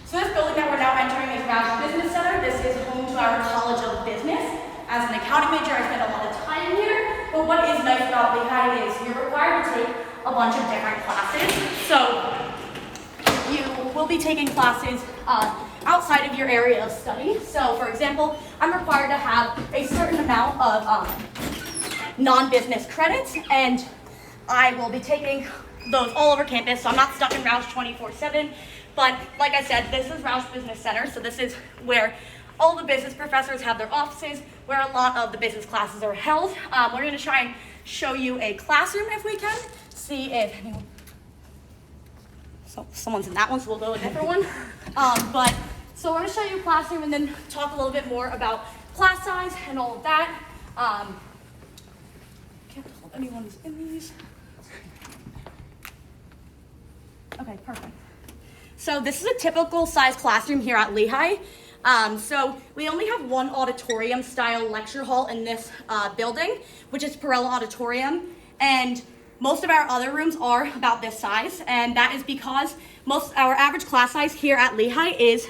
So this building that we're now entering is Roush Business Center. This is home to our College of Business. As an accounting major, I spend a lot of time here, but what is nice about Lehigh is you're required to take a bunch of different classes. So you will be taking classes outside of your area of study. So for example, I'm required to have a certain amount of non-business credits, and I will be taking those all over campus, so I'm not stuck in Roush 24/7. But like I said, this is Roush Business Center, so this is where all the business professors have their offices, where a lot of the business classes are held. We're going to try and show you a classroom if we can. See if anyone... So someone's in that one, so we'll go a different one. So we're going to show you a classroom and then talk a little bit more about class size and all of that. Can't tell if anyone's in these. Okay, perfect. So this is a typical size classroom here at Lehigh. So we only have one auditorium style lecture hall in this building, which is Perella Auditorium. And most of our other rooms are about this size. And that is because our average class size here at Lehigh is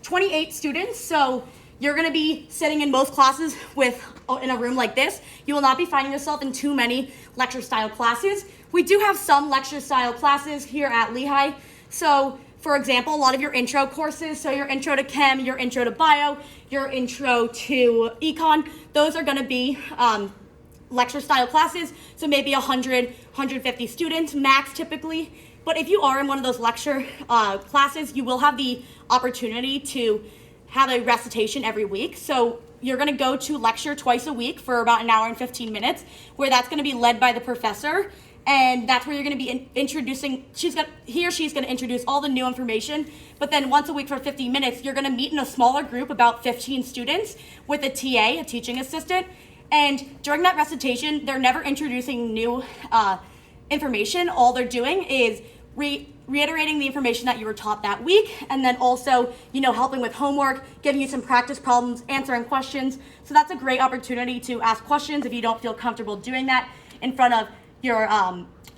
28 students. So you're gonna be sitting in most classes in a room like this. You will not be finding yourself in too many lecture style classes. We do have some lecture style classes here at Lehigh. So for example, a lot of your intro courses, so your intro to chem, your intro to bio, your intro to econ, those are gonna be lecture style classes. So maybe 100, 150 students max typically. But if you are in one of those lecture classes, you will have the opportunity to have a recitation every week. So you're gonna go to lecture twice a week for about an hour and 15 minutes, where that's gonna be led by the professor. And that's where you're going to be introducing, he or she's going to introduce all the new information. But then once a week for 15 minutes, you're going to meet in a smaller group, about 15 students, with a TA, a teaching assistant. And during that recitation, they're never introducing new information. All they're doing is reiterating the information that you were taught that week, and then also, helping with homework, giving you some practice problems, answering questions. So that's a great opportunity to ask questions if you don't feel comfortable doing that in front of your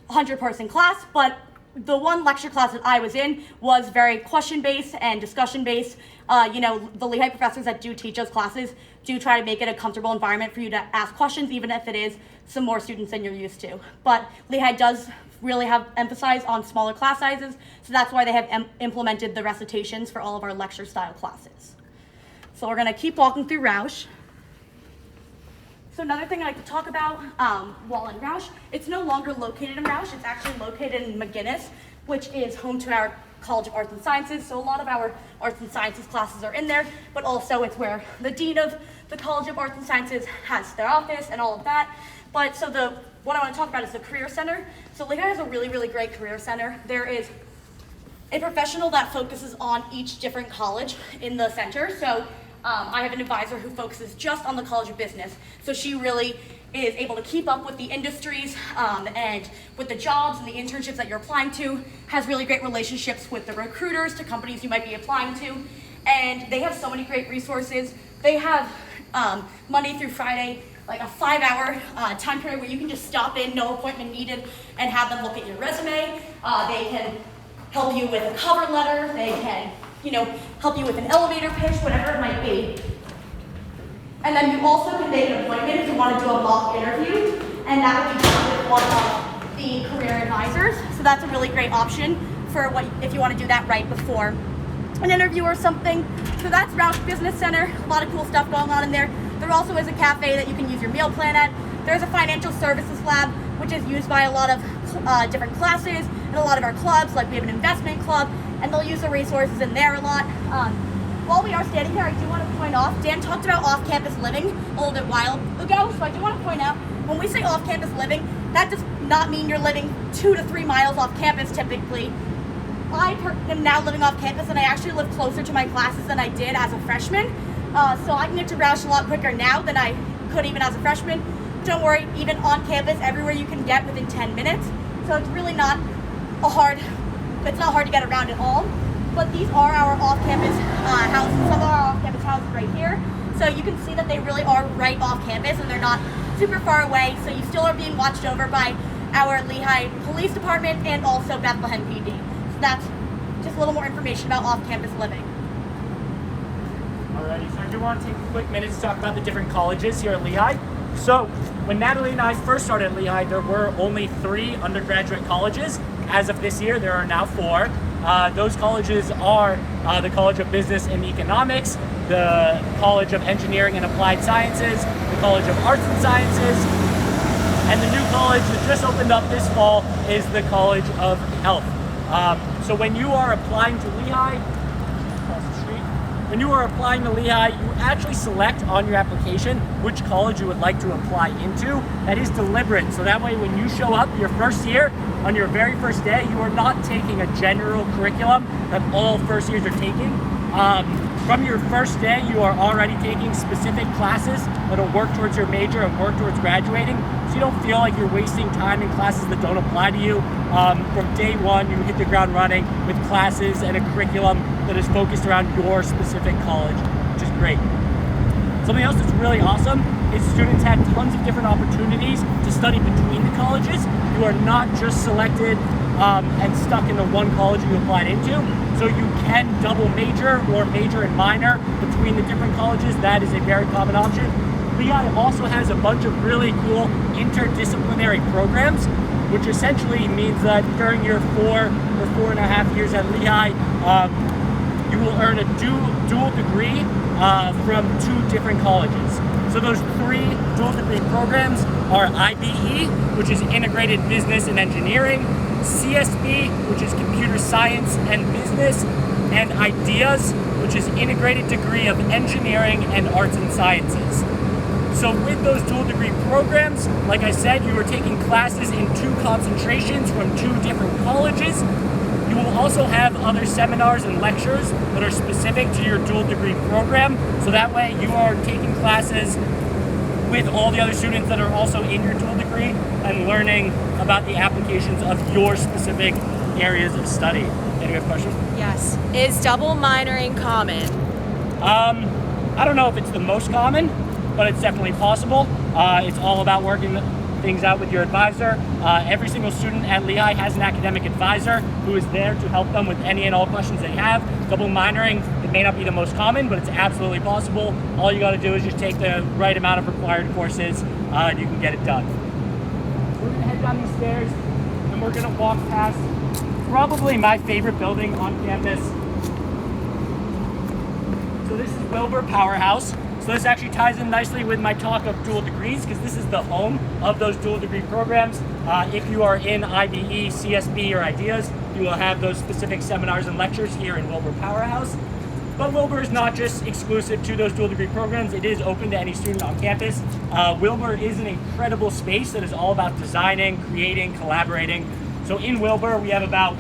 100-person class. But the one lecture class that I was in was very question-based and discussion-based. The Lehigh professors that do teach those classes do try to make it a comfortable environment for you to ask questions, even if it is some more students than you're used to. But Lehigh does really have emphasized on smaller class sizes, so that's why they have implemented the recitations for all of our lecture-style classes. So we're gonna keep walking through Roush. So another thing I like to talk about while in Roush, it's no longer located in Roush, it's actually located in McGinnis, which is home to our College of Arts and Sciences. So a lot of our arts and sciences classes are in there, but also it's where the dean of the College of Arts and Sciences has their office and all of that. But so what I want to talk about is the Career Center. So Lehigh has a really, really great Career Center. There is a professional that focuses on each different college in the center. So I have an advisor who focuses just on the College of Business. So she really is able to keep up with the industries and with the jobs and the internships that you're applying to, has really great relationships with the recruiters to companies you might be applying to, and they have so many great resources. They have Monday through Friday, like a 5-hour time period where you can just stop in, no appointment needed, and have them look at your resume. They can help you with a cover letter. They can, help you with an elevator pitch, whatever it might be. And then you also can make an appointment if you want to do a mock interview, and that would be done with one of the career advisors. So that's a really great option for if you want to do that right before an interview or something. So that's Roush Business Center. A lot of cool stuff going on in there. There also is a cafe that you can use your meal plan at. There's a financial services lab, which is used by a lot of different classes and a lot of our clubs. Like we have an investment club, and they'll use the resources in there a lot. While we are standing here, I do want to point off, Dan talked about off-campus living a little bit while ago, so I do want to point out, when we say off-campus living, that does not mean you're living 2 to 3 miles off campus typically. I am now living off campus, and I actually live closer to my classes than I did as a freshman, so I can get to Roush a lot quicker now than I could even as a freshman. Don't worry, even on campus, everywhere you can get within 10 minutes, so it's really not hard to get around at all. But these are our off-campus houses. Some of our off-campus houses right here. So you can see that they really are right off campus and they're not super far away. So you still are being watched over by our Lehigh Police Department and also Bethlehem PD. So that's just a little more information about off-campus living. Alrighty, so I do want to take a quick minute to talk about the different colleges here at Lehigh. So when Natalie and I first started at Lehigh, there were only 3 undergraduate colleges. As of this year, there are now 4. Those colleges are the College of Business and Economics, the College of Engineering and Applied Sciences, the College of Arts and Sciences, and the new college that just opened up this fall is the College of Health. So when you are applying to Lehigh, you actually select on your application which college you would like to apply into. That is deliberate, so that way when you show up your first year, on your very first day, you are not taking a general curriculum that all first years are taking. From your first day, you are already taking specific classes that'll work towards your major and work towards graduating, so you don't feel like you're wasting time in classes that don't apply to you. From day one, you hit the ground running with classes and a curriculum that is focused around your specific college, which is great. Something else that's really awesome is students have tons of different opportunities to study between the colleges. You are not just selected and stuck in the one college you applied into. So you can double major or major and minor between the different colleges. That is a very common option. Lehigh also has a bunch of really cool interdisciplinary programs, which essentially means that during your 4 or 4.5 years at Lehigh, you will earn a dual degree from 2 different colleges. So those 3 dual degree programs are IBE, which is Integrated Business and Engineering, CSB, which is Computer Science and Business, and IDEAS, which is Integrated Degree of Engineering and Arts and Sciences. So with those dual degree programs, like I said, you are taking classes in 2 concentrations from 2 different colleges. You will also have other seminars and lectures that are specific to your dual degree program. So that way you are taking classes with all the other students that are also in your dual degree and learning about the applications of your specific areas of study. Any other questions? Yes. Is double minoring common? I don't know if it's the most common, but it's definitely possible. It's all about working things out with your advisor. Every single student at Lehigh has an academic advisor who is there to help them with any and all questions they have. Double minoring, it may not be the most common, but it's absolutely possible. All you got to do is just take the right amount of required courses and you can get it done. We're going to head down these stairs and we're going to walk past probably my favorite building on campus. So this is Wilbur Powerhouse. So this actually ties in nicely with my talk of dual degrees because this is the home of those dual degree programs. If you are in IBE, CSB, or IDEAS, You will have those specific seminars and lectures here in Wilbur Powerhouse. But Wilbur is not just exclusive to those dual degree programs. It is open to any student on campus. Wilbur is an incredible space that is all about designing, creating, collaborating. So in Wilbur, we have about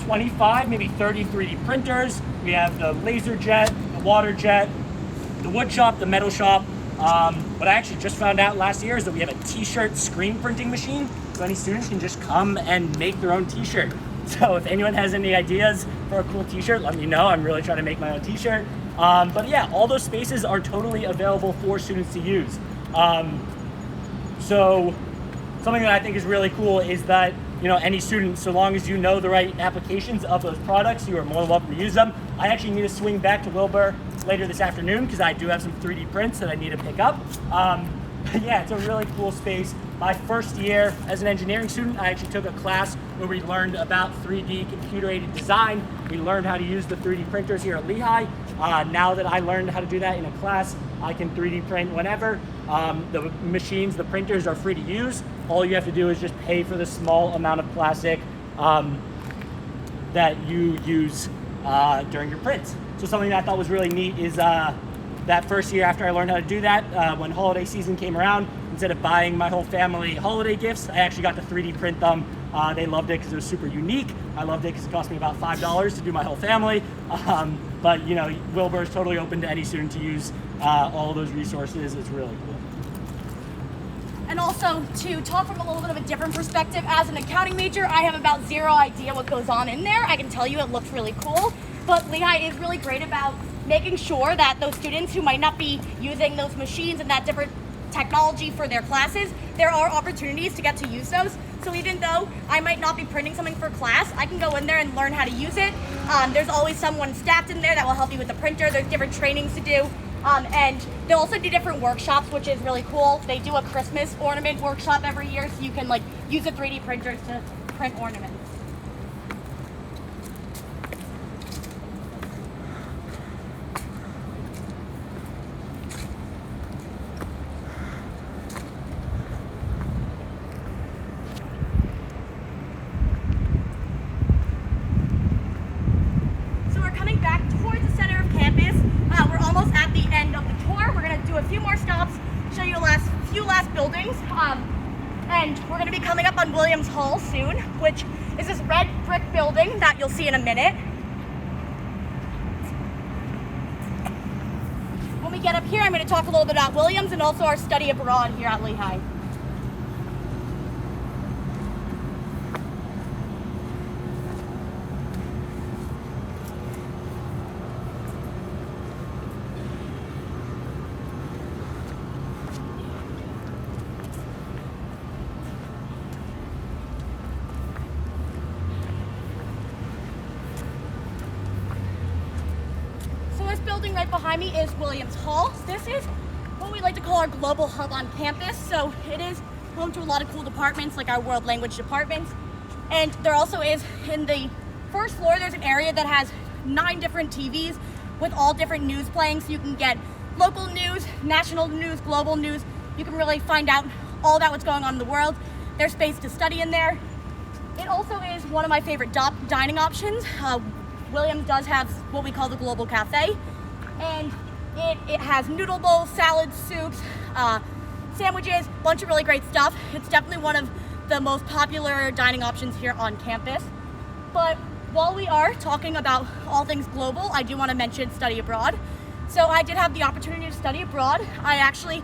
25, maybe 30 3D printers. We have the laser jet, the water jet, the wood shop, the metal shop. What I actually just found out last year is that we have a t-shirt screen printing machine. So any students can just come and make their own t-shirt. So if anyone has any ideas for a cool t-shirt, let me know. I'm really trying to make my own t-shirt. But yeah, all those spaces are totally available for students to use. So something that I think is really cool is that, you know, any student, so long as you know the right applications of those products, you are more than welcome to use them. I actually need to swing back to Wilbur later this afternoon because I do have some 3D prints that I need to pick up. Yeah, it's a really cool space. My first year as an engineering student, I actually took a class where we learned about 3D computer-aided design. We learned how to use the 3D printers here at Lehigh. Now that I learned how to do that in a class, I can 3D print whenever. The machines, the printers are free to use. All you have to do is just pay for the small amount of plastic that you use during your prints. So something that I thought was really neat is that first year after I learned how to do that, when holiday season came around, instead of buying my whole family holiday gifts, I actually got to 3D print them. They loved it because it was super unique. I loved it because it cost me about $5 to do my whole family. But you know, Wilbur is totally open to any student to use all of those resources. It's really cool. And also, to talk from a little bit of a different perspective, as an accounting major, I have about zero idea what goes on in there. I can tell you it looks really cool, but Lehigh is really great about making sure that those students who might not be using those machines and that different technology for their classes, there are opportunities to get to use those. So even though I might not be printing something for class, I can go in there and learn how to use it. There's always someone staffed in there that will help you with the printer. There's different trainings to do. And they'll also do different workshops, which is really cool. They do a Christmas ornament workshop every year, so you can like use the 3D printers to print ornaments. So we're coming back towards the center of campus. We're almost at the end of the tour. We're gonna do a few more stops, show you few last buildings, and we're gonna be coming up on Williams Hall soon, which is this red brick building that you'll see in a minute. When we get up here, I'm gonna talk a little bit about Williams and also our study abroad here at Lehigh. Building right behind me is Williams Hall. This is what we like to call our global hub on campus. So it is home to a lot of cool departments like our world language departments. And there also is, in the first floor, there's an area that has 9 different TVs with all different news playing. So you can get local news, national news, global news. You can really find out all about what's going on in the world. There's space to study in there. It also is one of my favorite dining options. Williams does have what we call the Global Cafe. And it has noodle bowls, salads, soups, sandwiches, a bunch of really great stuff. It's definitely one of the most popular dining options here on campus. But while we are talking about all things global, I do want to mention study abroad. So I did have the opportunity to study abroad. I actually,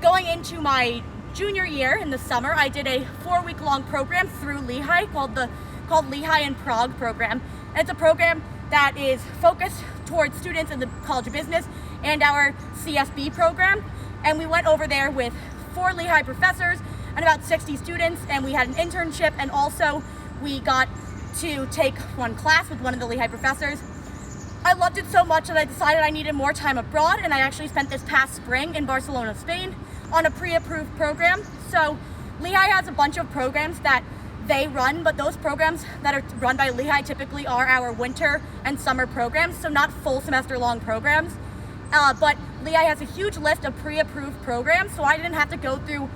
going into my junior year in the summer, I did a 4-week-long program through Lehigh called Lehigh in Prague program. And it's a program that is focused towards students in the College of Business and our CSB program. And we went over there with 4 Lehigh professors and about 60 students, and we had an internship, and also we got to take one class with one of the Lehigh professors. I loved it so much that I decided I needed more time abroad, and I actually spent this past spring in Barcelona, Spain on a pre-approved program. So Lehigh has a bunch of programs that they run, but those programs that are run by Lehigh typically are our winter and summer programs, so not full semester long programs. But Lehigh has a huge list of pre-approved programs, so I didn't have to go through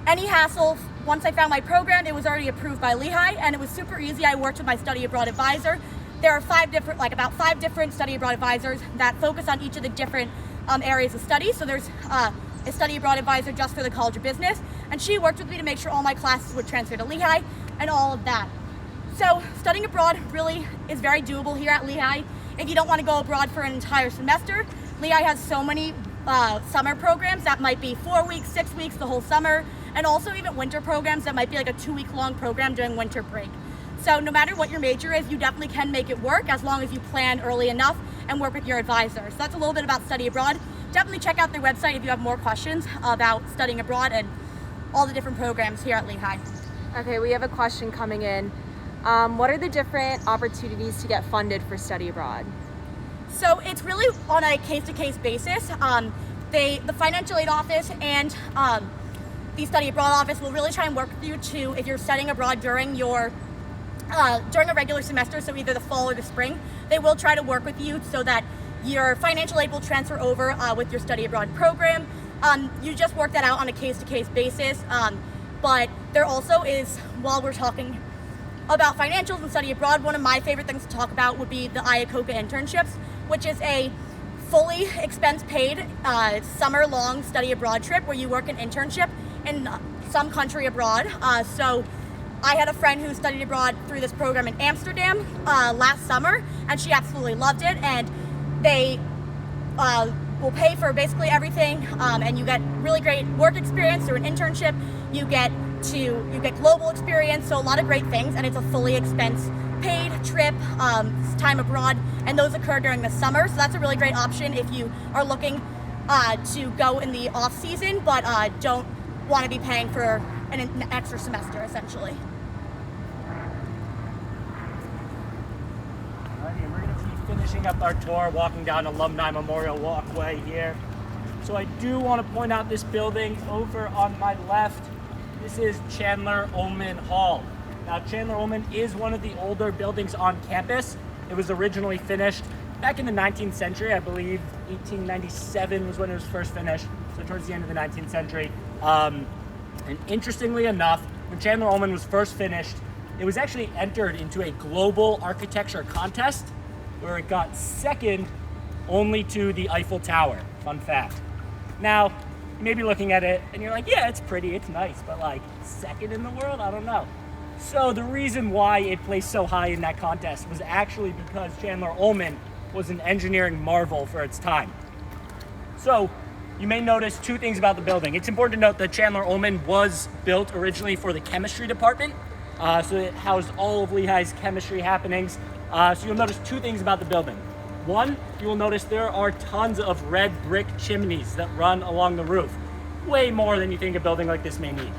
any hassle once I found my program, it was already approved by Lehigh, and it was super easy. I worked with my study abroad advisor. There are about five different study abroad advisors that focus on each of the different areas of study. So there's a study abroad advisor just for the College of Business, and she worked with me to make sure all my classes would transfer to Lehigh and all of that. So studying abroad really is very doable here at Lehigh. If you don't want to go abroad for an entire semester, Lehigh has so many summer programs that might be 4 weeks, 6 weeks, the whole summer, and also even winter programs that might be like a 2-week-long program during winter break. So no matter what your major is, you definitely can make it work as long as you plan early enough and work with your advisor. So that's a little bit about study abroad. Definitely check out their website if you have more questions about studying abroad and all the different programs here at Lehigh. Okay, we have a question coming in. What are the different opportunities to get funded for study abroad? So it's really on a case-to-case basis. The financial aid office and the study abroad office will really try and work with you to, if you're studying abroad during a regular semester, so either the fall or the spring, they will try to work with you so that your financial aid will transfer over with your study abroad program. You just work that out on a case-to-case basis. But there also is, while we're talking about financials and study abroad, one of my favorite things to talk about would be the kope internships, which is a fully expense-paid summer-long study abroad trip where you work an internship in some country abroad. So I had a friend who studied abroad through this program in Amsterdam last summer, and she absolutely loved it. And they will pay for basically everything, and you get really great work experience through an internship. You get global experience, so a lot of great things, and it's a fully expense-paid trip, time abroad, and those occur during the summer. So that's a really great option if you are looking to go in the off season, but don't want to be paying for an extra semester, essentially. Alrighty, we're going to be finishing up our tour, walking down Alumni Memorial Walkway here. So I do want to point out this building over on my left. This is Chandler Ullman Hall. Now, Chandler Ullman is one of the older buildings on campus. It was originally finished back in the 19th century. I believe 1897 was when it was first finished, so towards the end of the 19th century. And interestingly enough, when Chandler Ullman was first finished, it was actually entered into a global architecture contest where it got second only to the Eiffel Tower. Fun fact. Now, you may be looking at it and you're like, yeah, it's pretty, it's nice, but like second in the world? I don't know. So the reason why it placed so high in that contest was actually because Chandler Ullman was an engineering marvel for its time. So you may notice two things about the building. It's important to note that Chandler Ullman was built originally for the chemistry department. So it housed all of Lehigh's chemistry happenings. So you'll notice two things about the building. One, you will notice there are tons of red brick chimneys that run along the roof. Way more than you think a building like this may need.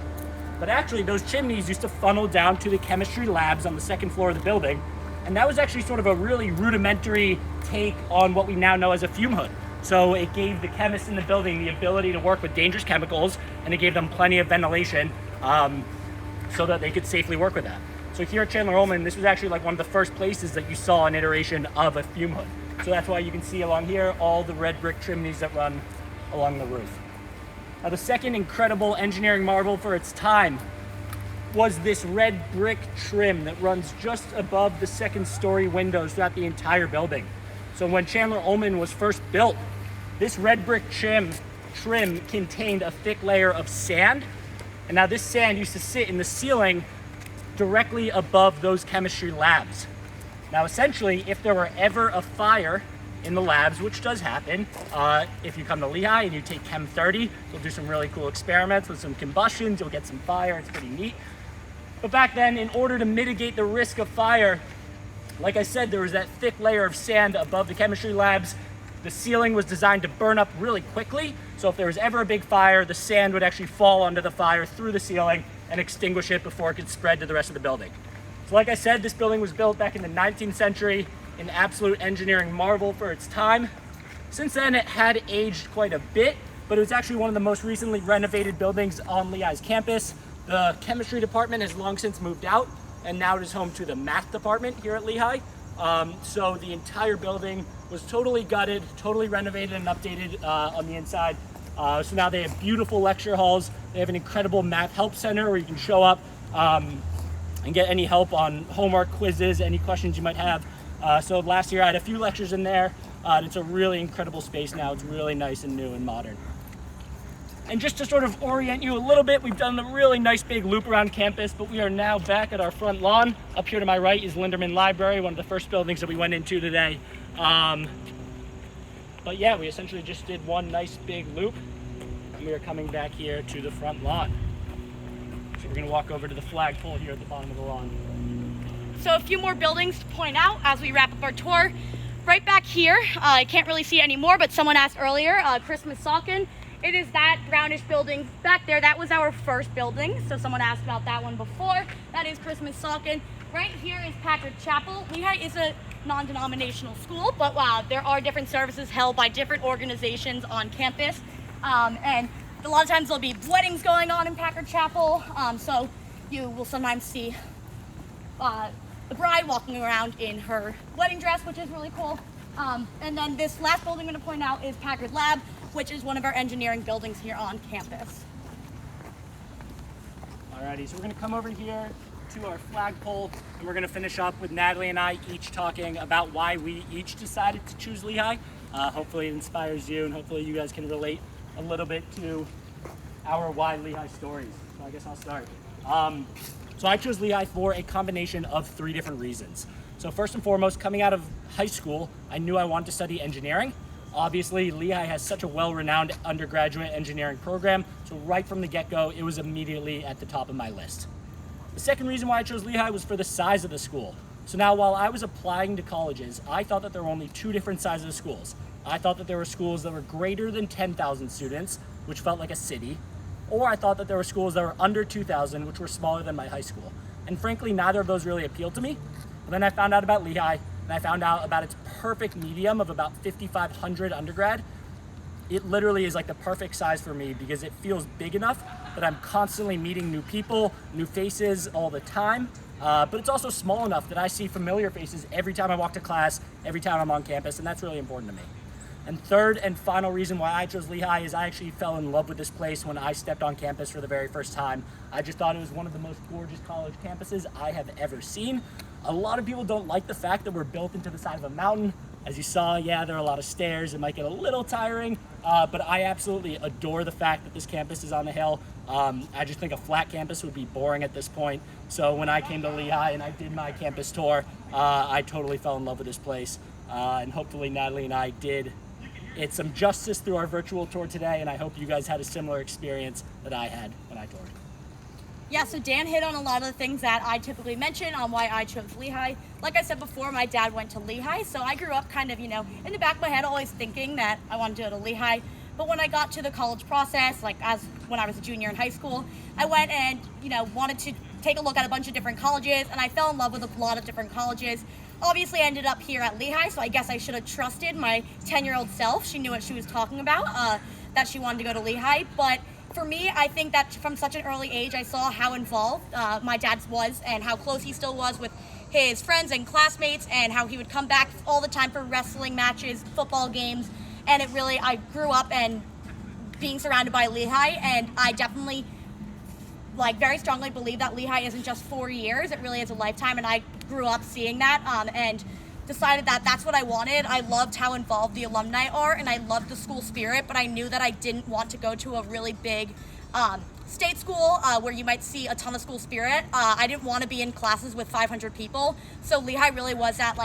But actually, those chimneys used to funnel down to the chemistry labs on the second floor of the building. And that was actually sort of a really rudimentary take on what we now know as a fume hood. So it gave the chemists in the building the ability to work with dangerous chemicals, and it gave them plenty of ventilation so that they could safely work with that. So here at Chandler Ullman, this was actually like one of the first places that you saw an iteration of a fume hood. So that's why you can see along here all the red brick chimneys that run along the roof. Now, the second incredible engineering marvel for its time was this red brick trim that runs just above the second story windows throughout the entire building. So when Chandler Ullman was first built, this red brick trim contained a thick layer of sand. And now this sand used to sit in the ceiling directly above those chemistry labs. Now, essentially, if there were ever a fire in the labs, which does happen, if you come to Lehigh and you take Chem 30, you'll do some really cool experiments with some combustions, you'll get some fire, it's pretty neat. But back then, in order to mitigate the risk of fire, like I said, there was that thick layer of sand above the chemistry labs. The ceiling was designed to burn up really quickly, so if there was ever a big fire, the sand would actually fall onto the fire through the ceiling and extinguish it before it could spread to the rest of the building. So like I said, this building was built back in the 19th century, an absolute engineering marvel for its time. Since then, it had aged quite a bit, but it was actually one of the most recently renovated buildings on Lehigh's campus. The chemistry department has long since moved out, and now it is home to the math department here at Lehigh. So the entire building was totally gutted, totally renovated and updated on the inside. So now they have beautiful lecture halls. They have an incredible math help center where you can show up and get any help on homework, quizzes, any questions you might have. So last year I had a few lectures in there. And it's a really incredible space now. It's really nice and new and modern. And just to sort of orient you a little bit, we've done a really nice big loop around campus, but we are now back at our front lawn. Up here to my right is Lindman Library, one of the first buildings that we went into today. But yeah, we essentially just did one nice big loop, and we are coming back here to the front lawn. So we're gonna walk over to the flagpole here at the bottom of the lawn. So a few more buildings to point out as we wrap up our tour. Right back here, I can't really see it anymore, but someone asked earlier, Christmas Saucon. It is that brownish building back there. That was our first building, so someone asked about that one before. That is Christmas Saucon. Right here is Packard Chapel. Lehigh is a non-denominational school, but there are different services held by different organizations on campus. And a lot of times there'll be weddings going on in Packard Chapel, so you will sometimes see the bride walking around in her wedding dress, which is really cool. And then this last building I'm going to point out is Packard Lab, which is one of our engineering buildings here on campus. Alrighty, so we're going to come over here to our flagpole, and we're going to finish up with Natalie and I each talking about why we each decided to choose Lehigh. Hopefully it inspires you, and hopefully you guys can relate a little bit to our why Lehigh stories. So I guess I'll start. So I chose Lehigh for a combination of 3 different reasons. So first and foremost, coming out of high school, I knew I wanted to study engineering. Obviously, Lehigh has such a well-renowned undergraduate engineering program, so right from the get-go, it was immediately at the top of my list. The second reason why I chose Lehigh was for the size of the school. So now, while I was applying to colleges, I thought that there were only 2 different sizes of schools. I thought that there were schools that were greater than 10,000 students, which felt like a city, or I thought that there were schools that were under 2,000, which were smaller than my high school. And frankly, neither of those really appealed to me. But then I found out about Lehigh, and I found out about its perfect medium of about 5,500 undergrad. It literally is like the perfect size for me because it feels big enough that I'm constantly meeting new people, new faces all the time. But it's also small enough that I see familiar faces every time I walk to class, every time I'm on campus, and that's really important to me. And third and final reason why I chose Lehigh is I actually fell in love with this place when I stepped on campus for the very first time. I just thought it was one of the most gorgeous college campuses I have ever seen. A lot of people don't like the fact that we're built into the side of a mountain. As you saw, yeah, there are a lot of stairs. It might get a little tiring, but I absolutely adore the fact that this campus is on the hill. I just think a flat campus would be boring at this point. So when I came to Lehigh and I did my campus tour, I totally fell in love with this place. And hopefully Natalie and I did it some justice through our virtual tour today, and I hope you guys had a similar experience that I had when I toured. Yeah, so Dan hit on a lot of the things that I typically mention on why I chose Lehigh. Like I said before, my dad went to Lehigh, so I grew up kind of, in the back of my head always thinking that I wanted to go to Lehigh. But when I got to the college process, when I was a junior in high school, I went and, wanted to take a look at a bunch of different colleges, and I fell in love with a lot of different colleges. Obviously, I ended up here at Lehigh, so I guess I should have trusted my 10-year-old self. She knew what she was talking about, that she wanted to go to Lehigh. But for me, I think that from such an early age, I saw how involved my dad was and how close he still was with his friends and classmates, and how he would come back all the time for wrestling matches, football games. And I grew up and being surrounded by Lehigh, and I definitely very strongly believe that Lehigh isn't just 4 years, it really is a lifetime, and I grew up seeing that and decided that that's what I wanted. I loved how involved the alumni are, and I loved the school spirit, but I knew that I didn't want to go to a really big state school where you might see a ton of school spirit. I didn't want to be in classes with 500 people, so Lehigh really was that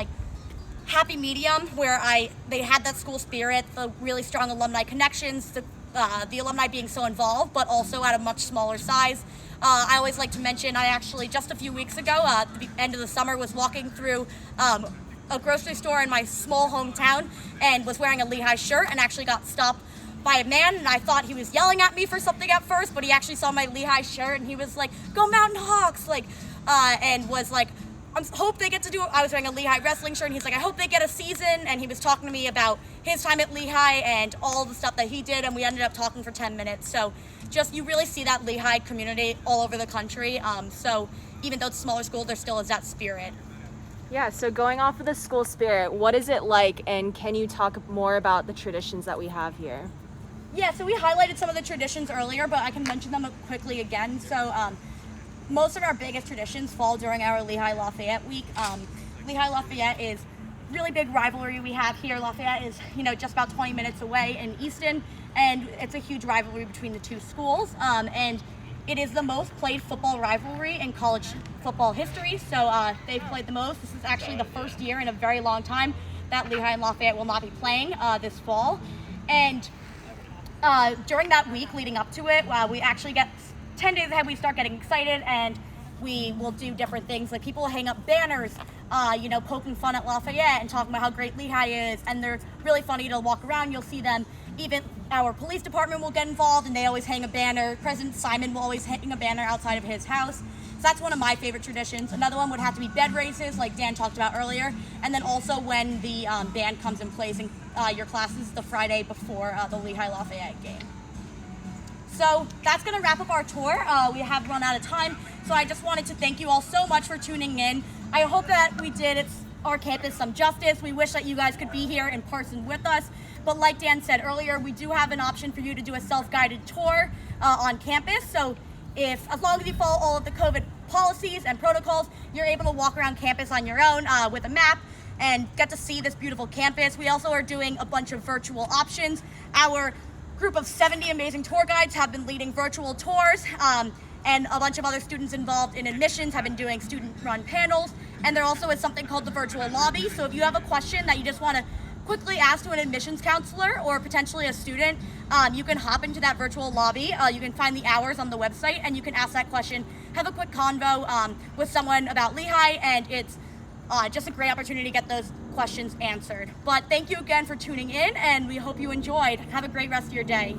happy medium where they had that school spirit, the really strong alumni connections, the alumni being so involved, but also at a much smaller size. I always like to mention, I actually, just a few weeks ago, at the end of the summer, was walking through a grocery store in my small hometown and was wearing a Lehigh shirt and actually got stopped by a man, and I thought he was yelling at me for something at first, but he actually saw my Lehigh shirt and he was like, "Go Mountain Hawks!" And was like, I hope they get to do it. I was wearing a Lehigh wrestling shirt, and he's like, I hope they get a season. And he was talking to me about his time at Lehigh and all the stuff that he did, and we ended up talking for 10 minutes. So you really see that Lehigh community all over the country. So even though it's a smaller school, there still is that spirit. Yeah, so going off of the school spirit, what is it like, and can you talk more about the traditions that we have here? Yeah, so we highlighted some of the traditions earlier, but I can mention them quickly again. So most of our biggest traditions fall during our Lehigh Lafayette week. Lehigh Lafayette is really big rivalry we have here. Lafayette is, just about 20 minutes away in Easton, and it's a huge rivalry between the two schools. And it is the most played football rivalry in college football history. So they've played the most. This is actually the first year in a very long time that Lehigh and Lafayette will not be playing this fall. And during that week leading up to it, we actually get 10 days ahead, we start getting excited, and we will do different things. Like people will hang up banners, poking fun at Lafayette and talking about how great Lehigh is, and they're really funny to walk around. You'll see them, even our police department will get involved, and they always hang a banner. President Simon will always hang a banner outside of his house. So that's one of my favorite traditions. Another one would have to be bed races, like Dan talked about earlier, and then also when the band comes and plays in your classes the Friday before the Lehigh Lafayette game. So that's going to wrap up our tour. We have run out of time, so I just wanted to thank you all so much for tuning in. I hope that we did our campus some justice. We wish that you guys could be here in person with us, but like Dan said earlier, we do have an option for you to do a self-guided tour on campus. So as long as you follow all of the COVID policies and protocols, you're able to walk around campus on your own with a map and get to see this beautiful campus. We also are doing a bunch of virtual options. Our group of 70 amazing tour guides have been leading virtual tours, and a bunch of other students involved in admissions have been doing student-run panels. And there also is something called the virtual lobby. So if you have a question that you just want to quickly ask to an admissions counselor or potentially a student, you can hop into that virtual lobby. You can find the hours on the website, and you can ask that question, have a quick convo with someone about Lehigh, and it's just a great opportunity to get those questions answered. But thank you again for tuning in, and we hope you enjoyed. Have a great rest of your day.